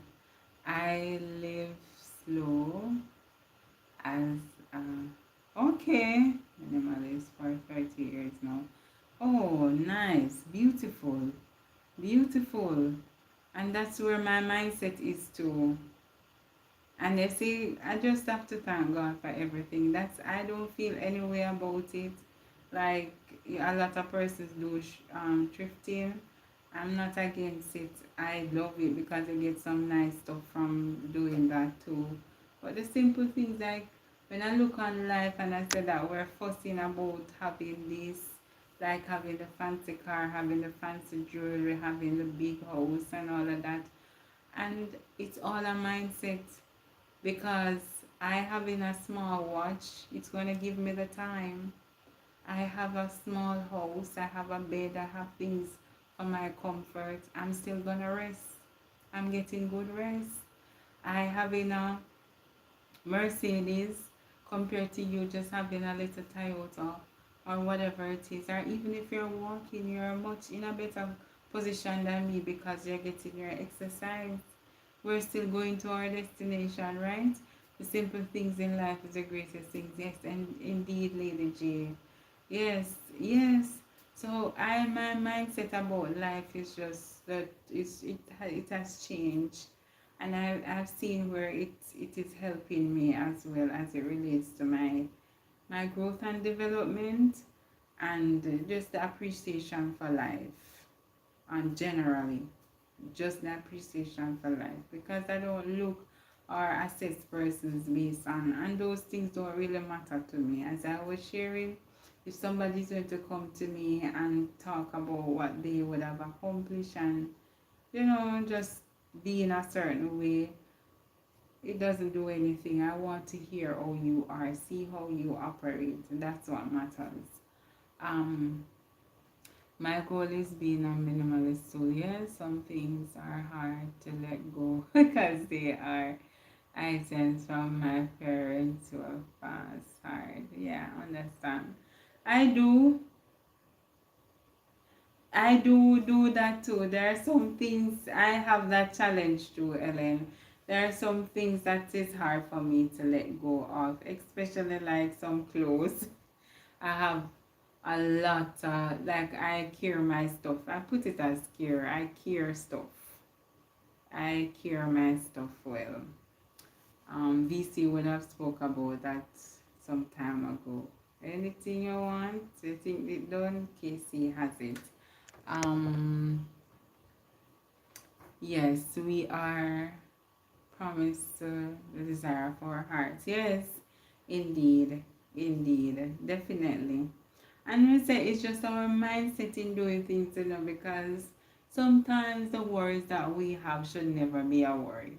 [SPEAKER 1] I live slow as okay. Minimalist for 30 years now. Oh, nice, beautiful, beautiful. And that's where my mindset is too. And you see, I just have to thank God for everything. I don't feel any way about it. Like a lot of persons do thrifting. I'm not against it. I love it because I get some nice stuff from doing that too. But the simple things, like when I look on life and I say that we're fussing about having this, like having the fancy car, having the fancy jewelry, having the big house and all of that. And it's all a mindset, because I having a small watch, it's gonna give me the time. I have a small house, I have a bed, I have things for my comfort. I'm still gonna rest. I'm getting good rest. I having a Mercedes compared to you just having a little Toyota. or whatever it is, or even if you're walking, you're much in a better position than me because you're getting your exercise. We're still going to our destination, right? The simple things in life is the greatest things. Yes, and indeed, Lady J. Yes, yes. So my mindset about life is just that it has changed, and I've seen where it is helping me as well as it relates to my growth and development, and just the appreciation for life, and generally just the appreciation for life, because I don't look or assess persons based on, and those things don't really matter to me. As I was sharing, if somebody's going to come to me and talk about what they would have accomplished and just be in a certain way, it doesn't do anything. I want to hear how you are, see how you operate. That's what matters. um my goal is being a minimalist, so yes, some things are hard to let go because they are items from my parents who have passed hard. Yeah, understand. I do, I do that too. There are some things I have that challenge too, Ellen. There are some things that is hard for me to let go of, especially like some clothes. I have a lot, like I care my stuff. I put it as care. I care stuff. I care my stuff well. VC would have spoke about that some time ago. Anything you want, you think it done, KC has it. Um, yes, we are promised the desire of our hearts. Yes, indeed, indeed, definitely. And we say it's just our mindset in doing things, because sometimes the worries that we have should never be a worry.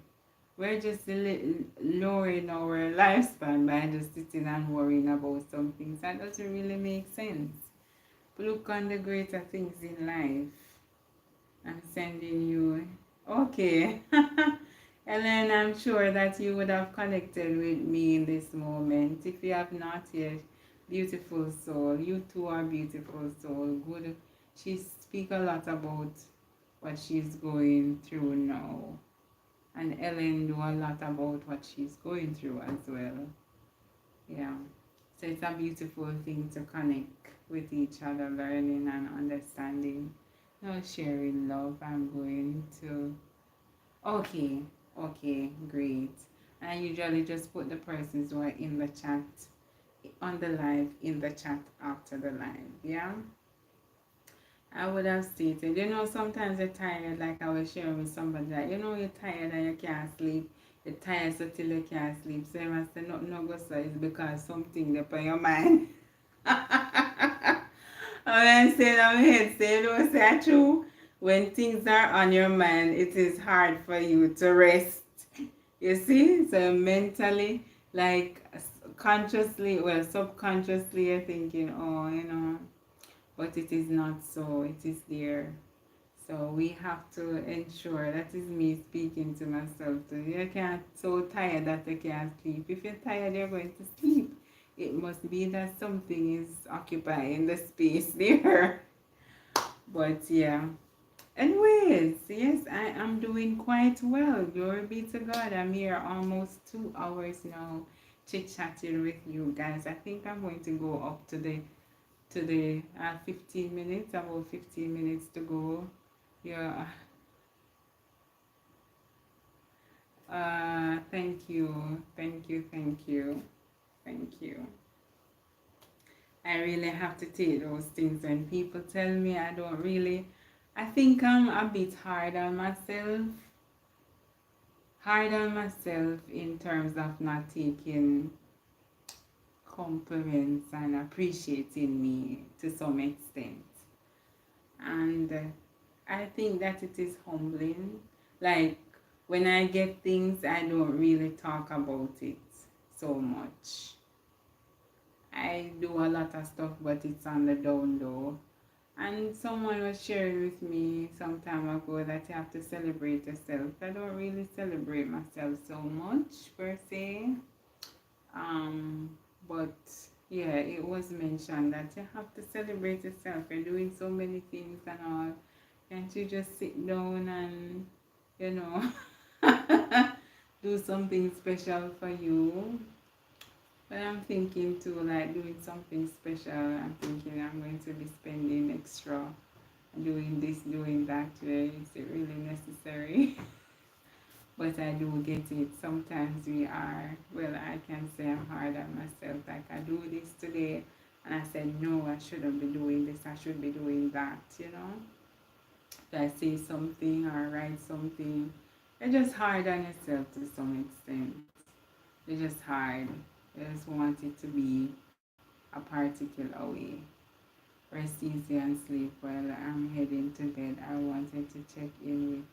[SPEAKER 1] We're just a little lowering our lifespan by just sitting and worrying about some things. That doesn't really make sense. Look on the greater things in life. I'm sending you. Okay. Ellen, I'm sure that you would have connected with me in this moment. If you have not yet, beautiful soul. You too are beautiful soul. Good. She speak a lot about what she's going through now. And Ellen know a lot about what she's going through as well. Yeah. So it's a beautiful thing to connect with each other, learning and understanding. Now sharing love. I'm going to. Okay. Okay. Great. And I usually just put the persons who are in the chat on the live in the chat after the live. Yeah. I would have stated, sometimes you're tired, like I was sharing with somebody that, you're tired and you can't sleep. You're tired so till you can't sleep. So you must say nothing no go so it's because something up on your mind. I say in my head, say, say true. When things are on your mind, it is hard for you to rest. You see? So mentally, like consciously, well, subconsciously, you're thinking, oh, but it is not so. It is there. So we have to ensure, that is me speaking to myself too. You can't so tired that you can't sleep. If you're tired, you're going to sleep. It must be that something is occupying the space there. But yeah. Anyways, yes, I am doing quite well. Glory be to God. I'm here almost 2 hours now chit-chatting with you guys. I think I'm going to go up to the 15 minutes, about 15 minutes to go. Yeah. Thank you. Thank you. Thank you. Thank you. I really have to take those things when people tell me I don't really. I think I'm a bit hard on myself in terms of not taking compliments and appreciating me to some extent. And I think that it is humbling. Like when I get things, I don't really talk about it so much. I do a lot of stuff, but it's on the down low. And someone was sharing with me some time ago that you have to celebrate yourself. I don't really celebrate myself so much per se. But yeah, it was mentioned that you have to celebrate yourself. You're doing so many things and all. Can't you just sit down and, you know, do something special for you? But I'm thinking too, like doing something special. I'm thinking I'm going to be spending extra, doing this, doing that. Is it really necessary? But I do get it. Sometimes we are, well, I can say I'm hard on myself. Like I do this today and I said, no, I shouldn't be doing this. I should be doing that, you know? If I say something or write something, you're just hard on yourself to some extent. You're just hard. You just want it to be a particular way. Rest easy and sleep while I'm heading to bed. I wanted to check in with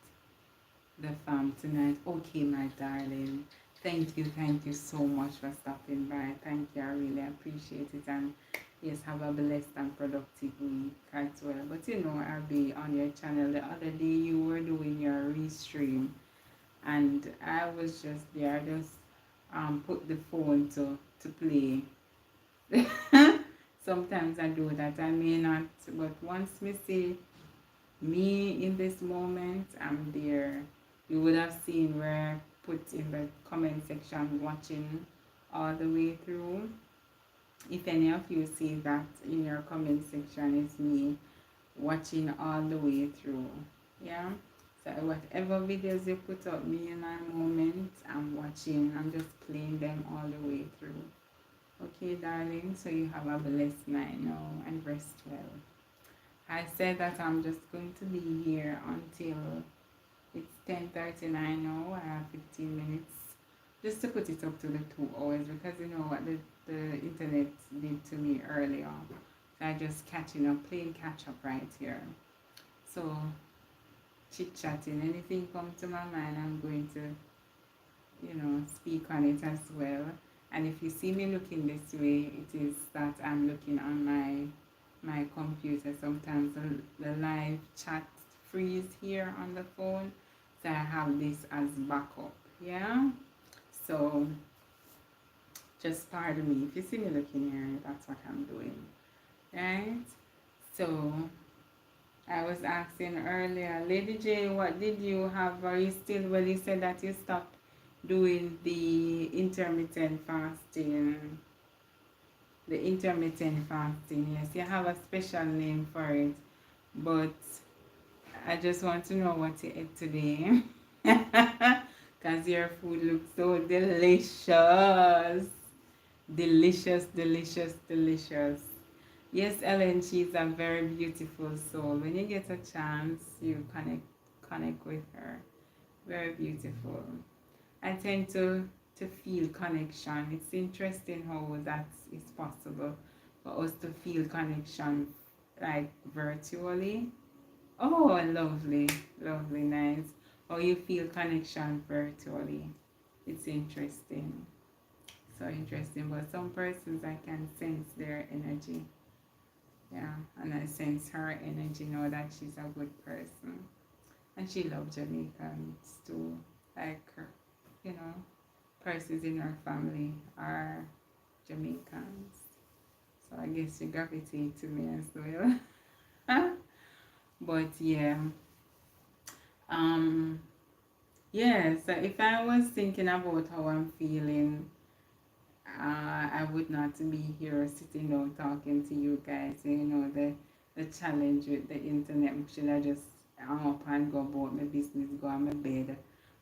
[SPEAKER 1] the fam tonight. Okay, my darling. Thank you so much for stopping by. Thank you, I really appreciate it. And yes, have a blessed and productive week as well. But you know, I'll be on your channel. The other day you were doing your restream and I was just there. I just put the phone to play. Sometimes I do that. I may not, but once we see me in this moment, I'm there. You would have seen where I put in the comment section watching all the way through. If any of you see that in your comment section, it's me watching all the way through. Yeah. So whatever videos you put up, me in my moment, I'm watching. I'm just playing them all the way through. Okay, darling. So you have a blessed night now and rest well. I said that I'm just going to be here until it's 10:39 now. I have 15 minutes just to put it up to the 2 hours because you know what the internet did to me earlier. So I just catching up, playing catch up right here. So chit chatting, anything come to my mind, I'm going to, speak on it as well. And if you see me looking this way, it is that I'm looking on my computer. Sometimes the live chat freeze here on the phone, so I have this as backup. Yeah, so just pardon me if you see me looking here, that's what I'm doing, right? So I was asking earlier, Lady J, what did you have? Are you still, well, you said that you stopped doing the intermittent fasting. The intermittent fasting, yes, you have a special name for it, but I just want to know what you ate today. Because your food looks so delicious. Delicious, delicious, delicious. Yes, Ellen, she's a very beautiful soul. When you get a chance, you connect with her. Very beautiful. I tend to feel connection. It's interesting how that is possible for us to feel connection like virtually. Oh, lovely, lovely, nice. Or you feel connection virtually. It's interesting. So interesting. But some persons I can sense their energy. Yeah, and I sense her energy now that she's a good person. And she loves Jamaicans too. Like her, you know, persons in her family are Jamaicans. So I guess she gravitates to me as well. But yeah. Um yeah, so if I was thinking about how I'm feeling, I would not be here sitting down talking to you guys. You know, the challenge with the internet, should I just hang up and go about my business, go on my bed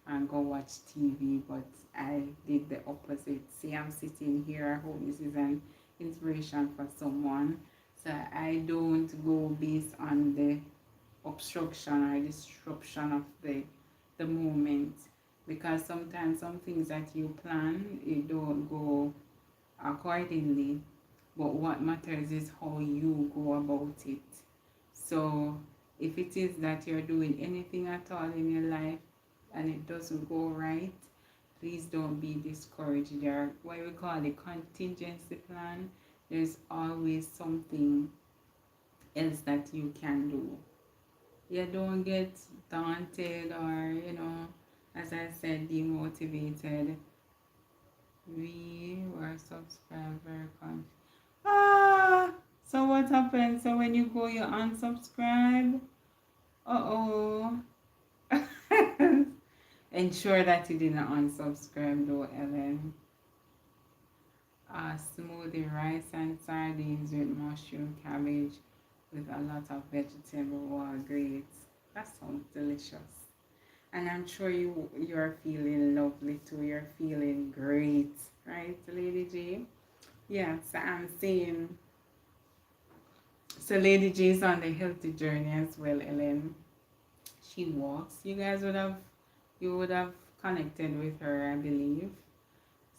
[SPEAKER 1] and go watch TV? But I did the opposite. See, I'm sitting here. I hope this is an inspiration for someone. So I don't go based on the obstruction or disruption of the moment, because sometimes some things that you plan, it don't go accordingly, but what matters is how you go about it. So if it is that you're doing anything at all in your life and it doesn't go right, please don't be discouraged. There are what we call a contingency plan. There's always something else that you can do. Yeah, don't get daunted or, as I said, demotivated. We were subscribed very confused. So what happens? So when you go, you unsubscribe. Uh-oh. Ensure that you didn't unsubscribe though, Ellen. Smoothie, rice and sardines with mushroom, cabbage, with a lot of vegetable. Wow, great. That sounds delicious. And I'm sure you're feeling lovely too. You're feeling great, right, Lady J? Yeah, so I'm saying, so Lady J is on the healthy journey as well, Ellen. She walks. You would have connected with her, I believe.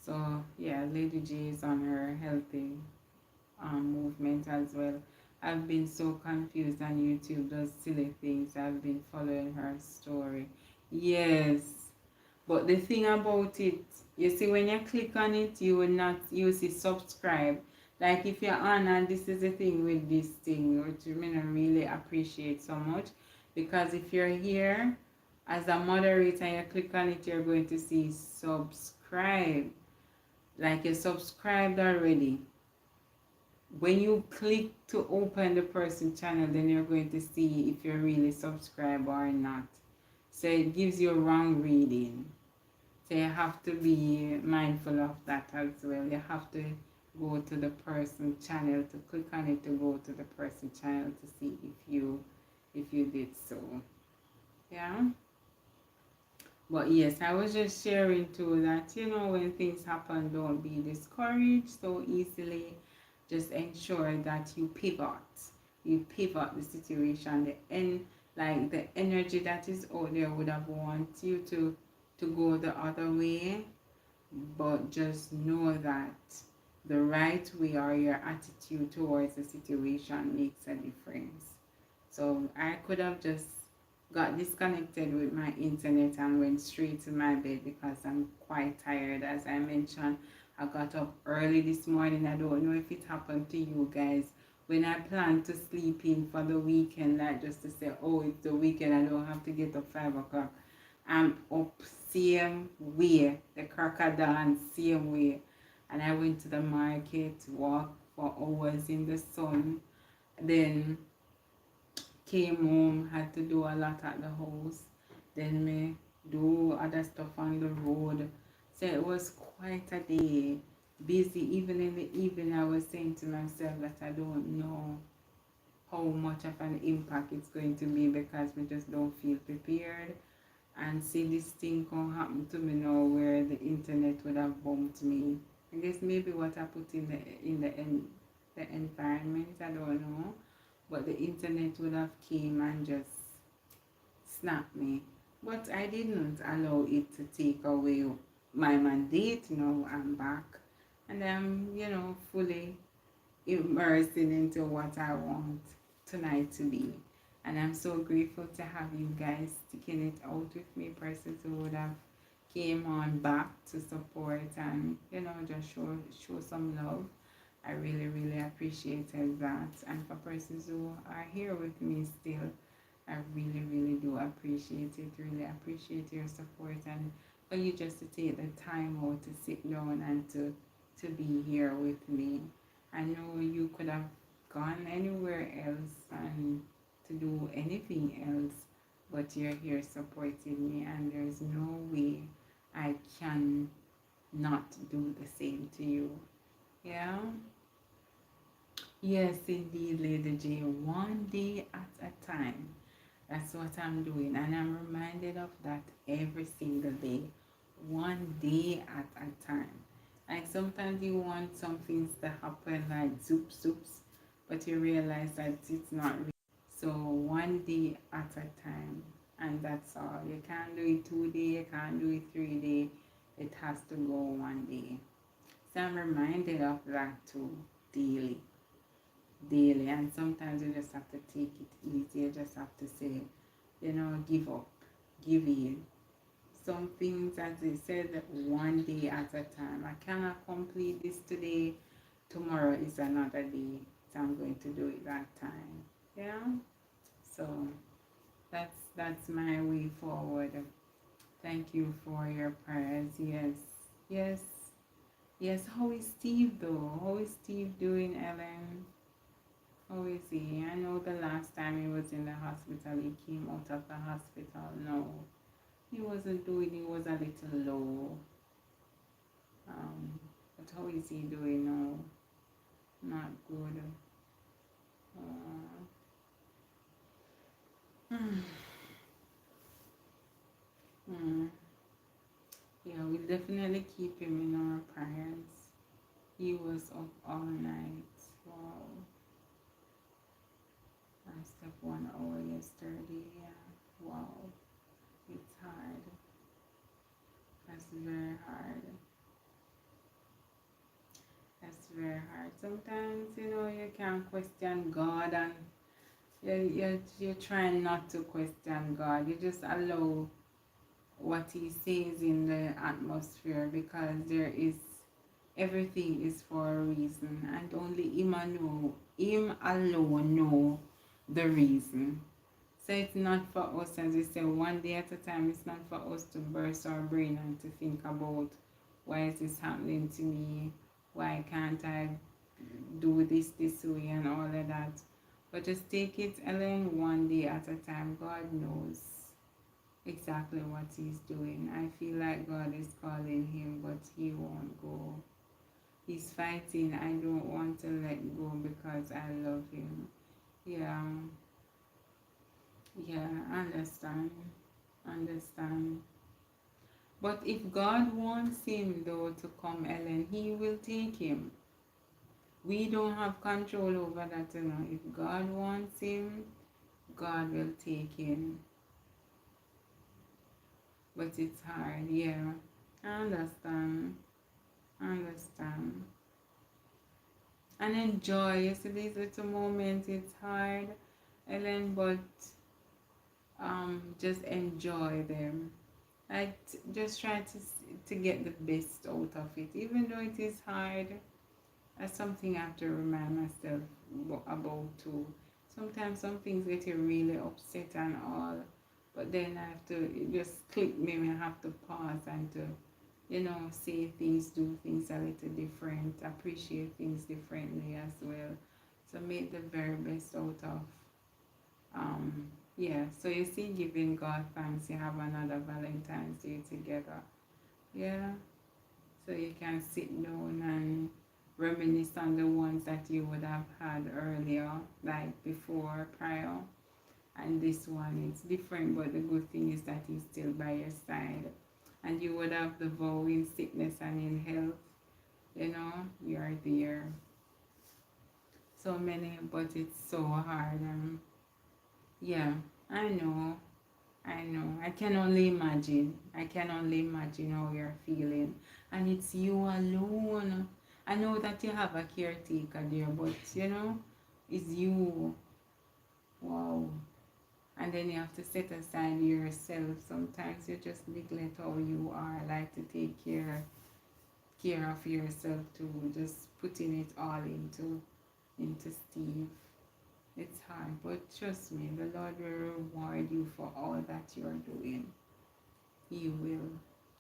[SPEAKER 1] So yeah, Lady J is on her healthy movement as well. I've been so confused on YouTube, those silly things. I've been following her story. Yes, but the thing about it, you see, when you click on it, you will see subscribe. Like if you're on, and this is the thing with this thing, which you may not really appreciate so much, because if you're here as a moderator and you click on it, you're going to see subscribe. Like you're subscribed already. When you click to open the person channel, then you're going to see if you're really subscribed or not. So it gives you a wrong reading. So you have to be mindful of that as well. You have to go to the person channel, to click on it, to go to the person channel to see if you did so. Yeah. But yes, I was just sharing too that, when things happen, don't be discouraged so easily. Just ensure that you pivot. You pivot the situation. Like the energy that is out there would have want you to go the other way, but just know that the right way or your attitude towards the situation makes a difference. So I could have just got disconnected with my internet and went straight to my bed because I'm quite tired. As I mentioned, I got up early this morning. I don't know if it happened to you guys. When I plan to sleep in for the weekend, like just to say, oh, it's the weekend, I don't have to get up 5 o'clock. I'm up same way, the crocodile same way. And I went to the market, walked for hours in the sun. Then came home, had to do a lot at the house. Then me do other stuff on the road. So it was quite a day. Busy. Even in the evening I was saying to myself that I don't know how much of an impact it's going to be because we just don't feel prepared. And see this thing can happen to me now where the internet would have bumped me. I guess maybe what I put the environment, I don't know. But the internet would have came and just snapped me. But I didn't allow it to take away my mandate. Now I'm back and I'm, fully immersing into what I want tonight to be. And I'm so grateful to have you guys sticking it out with me, persons who would have came on back to support and just show some love. I really, really appreciated that. And for persons who are here with me still, I really, really do appreciate it. Really appreciate your support and for you just to take the time out to sit down and to be here with me. I know you could have gone anywhere else and to do anything else, but you're here supporting me, and there's no way I can not do the same to you. Yeah? Yes, indeed, Lady J. One day at a time. That's what I'm doing, and I'm reminded of that every single day. One day at a time. Like sometimes you want some things to happen like zoop zoops, but you realize that it's not real. So one day at a time, and that's all. You can't do it 2 days, you can't do it 3 days. It has to go one day. So I'm reminded of that too, daily, daily. And sometimes you just have to take it easy. You just have to say, give up, give in. Some things, as they said, one day at a time. I cannot complete this today. Tomorrow is another day. So I'm going to do it that time. Yeah. So that's my way forward. Thank you for your prayers. Yes. Yes. Yes. How is Steve though? How is Steve doing, Ellen? How is he? I know the last time he was in the hospital, he came out of the hospital. No, he wasn't doing, he was a little low. Um, but how is he doing now? Not good. Uh, hmm. Hmm. Yeah, we'll definitely keep him in our prayers. He was up all night. Wow. I slept 1 hour yesterday. Yeah. Wow. It's hard. That's very hard. That's very hard. Sometimes, you can question God, and you're trying not to question God. You just allow what He says in the atmosphere, because everything is for a reason, and only Him alone know the reason. So it's not for us, as we say, one day at a time. It's not for us to burst our brain and to think about, why is this happening to me? Why can't I do this way and all of that? But just take it, Ellen, one day at a time. God knows exactly what He's doing. I feel like God is calling him, but he won't go. He's fighting. I don't want to let go because I love him. Yeah, yeah, understand. Understand. But if God wants him though to come, Ellen, he will take him. We don't have control over that. If God wants him, God will take him. But it's hard, yeah. I understand. I understand. And enjoy. You see these little moments, it's hard, Ellen, but just enjoy them. Just try to get the best out of it, even though it is hard. That's something I have to remind myself about too. Sometimes some things get you really upset and all, but then I have to, it just click me, I have to pause and to, say things, do things a little different, appreciate things differently as well. So make the very best out of, yeah. So you see, giving God thanks, you have another Valentine's Day together. Yeah. So you can sit down and reminisce on the ones that you would have had earlier, like before, prior. And this one, it's different, but the good thing is that he's still by your side. And you would have the vow in sickness and in health, you are there. So many, but it's so hard. Yeah, I know. I know. I can only imagine. I can only imagine how you're feeling. And it's you alone. I know that you have a caretaker there, but it's you. Wow. And then you have to set aside yourself. Sometimes you just neglect how you are, like to take care of yourself too. Just putting it all into Steve. It's hard, but trust me, the Lord will reward you for all that you're doing. He will.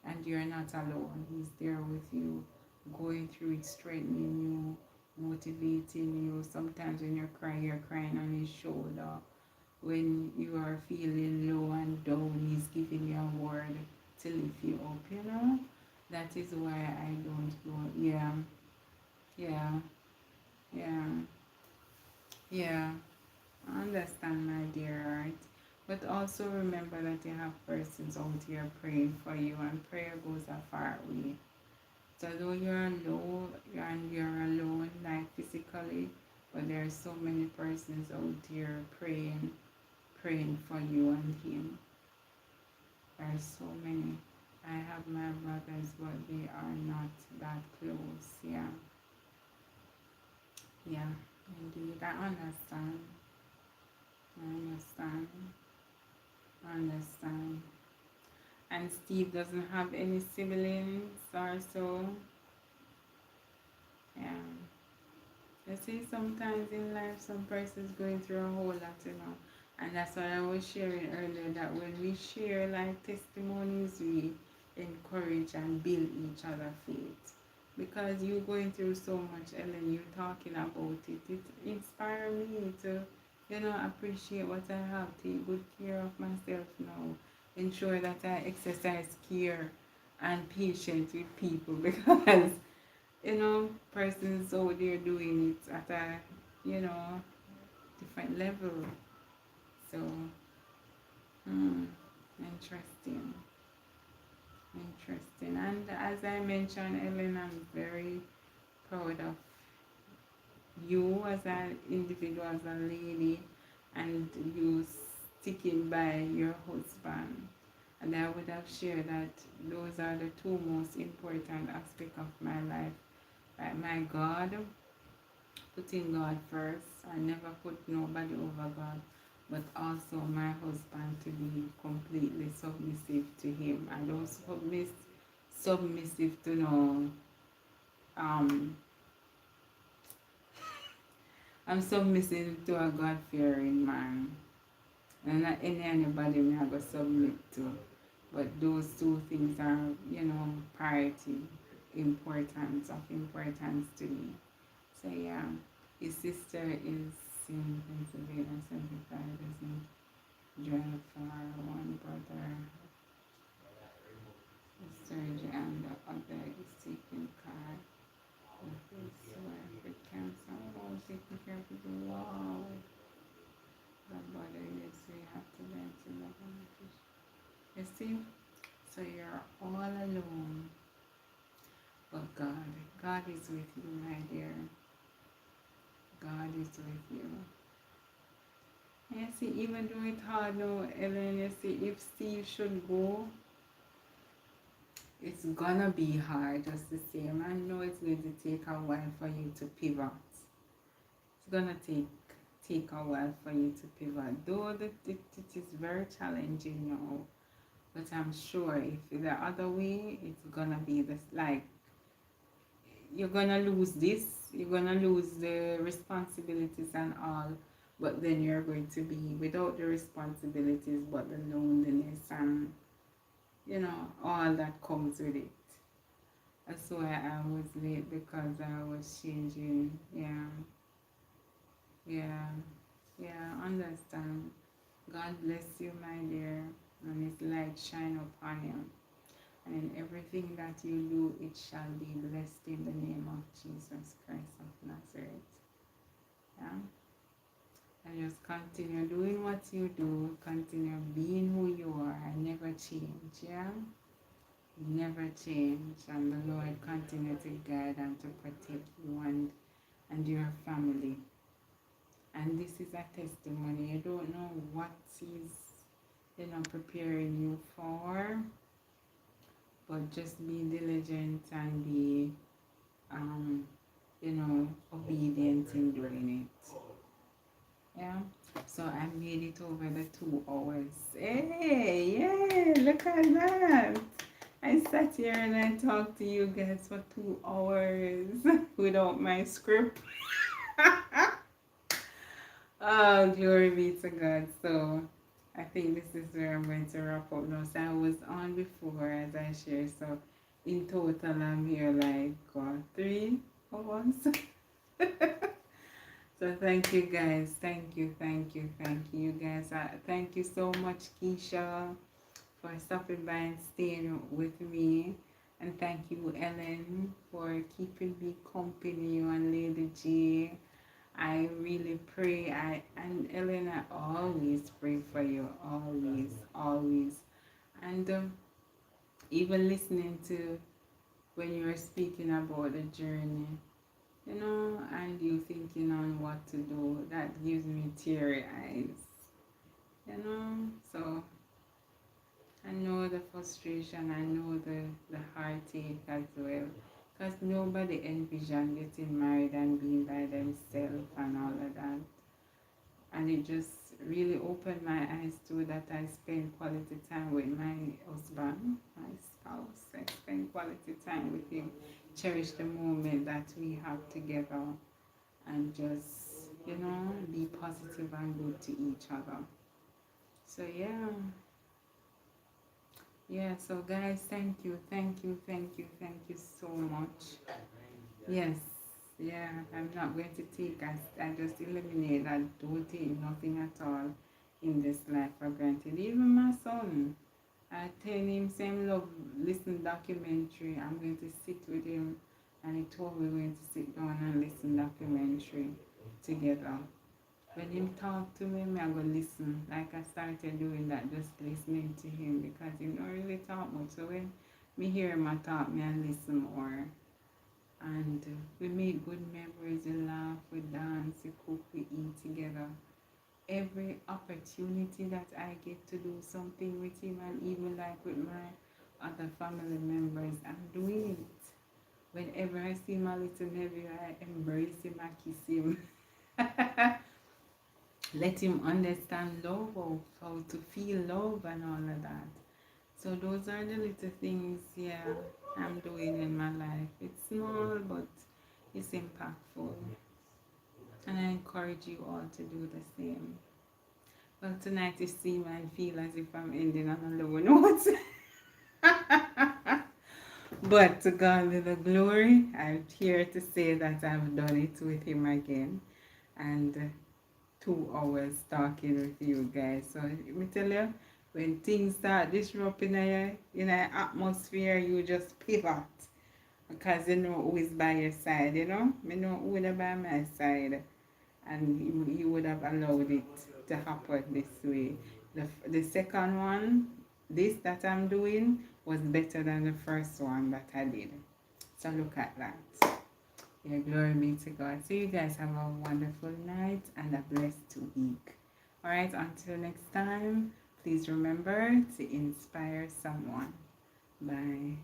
[SPEAKER 1] And you're not alone. He's there with you, going through it, strengthening you, motivating you. Sometimes when you're crying on his shoulder. When you are feeling low and down, he's giving you a word to lift you up. That is why I don't go. Yeah, yeah, yeah, yeah. I understand, my dear, right? But also remember that you have persons out here praying for you, and prayer goes a far way. So though you're alone, you're alone, like physically, but there are so many persons out here praying for you and him. There are so many. I have my brothers, but they are not that close. Yeah, yeah, indeed. I understand. I understand. I understand. And Steve doesn't have any siblings or so. Yeah. You see, sometimes in life, some persons going through a whole lot. And that's what I was sharing earlier, that when we share like testimonies, we encourage and build each other faith. because you going through so much, Ellen, you talking about it. It inspire me to, appreciate what I have, take good care of myself now, ensure that I exercise care and patience with people because, persons out there doing it at a, different level. So, interesting. Interesting. And as I mentioned, Ellen, I'm very proud of you as an individual, as a lady, and you sticking by your husband. And I would have shared that those are the two most important aspects of my life. Like my God, putting God first. I never put nobody over God, but also my husband to be completely submissive to him. I don't submissive to no um I'm submissive to a God fearing man. And not anybody me I go submit to. But those two things are, priority, importance to me. So yeah, his sister is in Pennsylvania, 75, doesn't drive far. One brother is surgery and the other is taking car with his wife with cancer. Oh, taking care of people. Wow. The body is so you have to learn to love and appreciate. You see? So you're all alone. But God is with you, my dear. God is with you. And you see, even though it's hard now, Ellen, you see, if Steve should go, it's gonna be hard just the same. I know it's going to take a while for you to pivot. It's gonna take a while for you to pivot. Though it is very challenging now. But I'm sure if the other way, it's gonna be this, like, you're gonna lose this, you're gonna lose the responsibilities and all, but then you're going to be without the responsibilities, but the loneliness and all that comes with it. That's why I was late, because I was changing. Yeah, understand. God bless you, my dear, and his light shine upon you. And in everything that you do, it shall be blessed in the name of Jesus Christ of Nazareth. Yeah? And just continue doing what you do, continue being who you are, and never change, yeah? Never change, and the Lord continue to guide and to protect you and your family. And this is a testimony. You don't know what is, preparing you for, but just be diligent and be, obedient in doing it. Yeah. So I made it over the 2 hours. Hey, yeah, look at that. I sat here and I talked to you guys for 2 hours without my script. Oh, glory be to God. So I think this is where I'm going to wrap up now. So I was on before, as I shared. So in total, I'm here like 3 hours. So thank you guys. Thank you. You guys. Thank you so much, Keisha, for stopping by and staying with me. And thank you, Ellen, for keeping me company, you and Lady G. I really pray. And Ellen, I always pray for you. Always. And even listening to when you were speaking about the journey, and you thinking on what to do, that gives me teary eyes, So I know the frustration, I know the heartache as well, because nobody envisioned getting married and being by themselves and all of that. And it just really opened my eyes to that. I spend quality time with my husband, my spouse. I spend quality time with him, cherish the moment that we have together, and just, be positive and good to each other. So yeah, Yeah, so guys, thank you, thank you, thank you, thank you so much. Yes, yeah, I'm not going to take, I just eliminate, I don't take nothing at all in this life for granted. Even my son, I tell him same love listen documentary. I'm going to sit with him and he told me we're going to sit down and listen documentary together. When him talk to me, I go listen. Like I started doing that, just listening to him because he don't really talk much. So when me hear him I talk, me and listen more. And we make good memories, we laugh, we dance, we cook, we eat together. Every opportunity that I get to do something with him and even like with my other family members, I'm doing it. Whenever I see my little nephew, I embrace him, I kiss him. Let him understand love, how to feel love and all of that. So those are the little things, yeah, I'm doing in my life. It's small, but it's impactful. And I encourage you all to do the same. Well, tonight it seems and feel as if I'm ending on a low note. But to God be the glory. I'm here to say that I've done it with him again. And 2 hours talking with you guys. So let me tell you, when things start disrupting in an atmosphere, you just pivot. Because you know who is by your side, you know? I know who is by my side. And you would have allowed it to happen this way. The second one, this that I'm doing, was better than the first one that I did. So look at that. Yeah, glory be to God. So you guys have a wonderful night and a blessed week. Alright, until next time, please remember to inspire someone. Bye.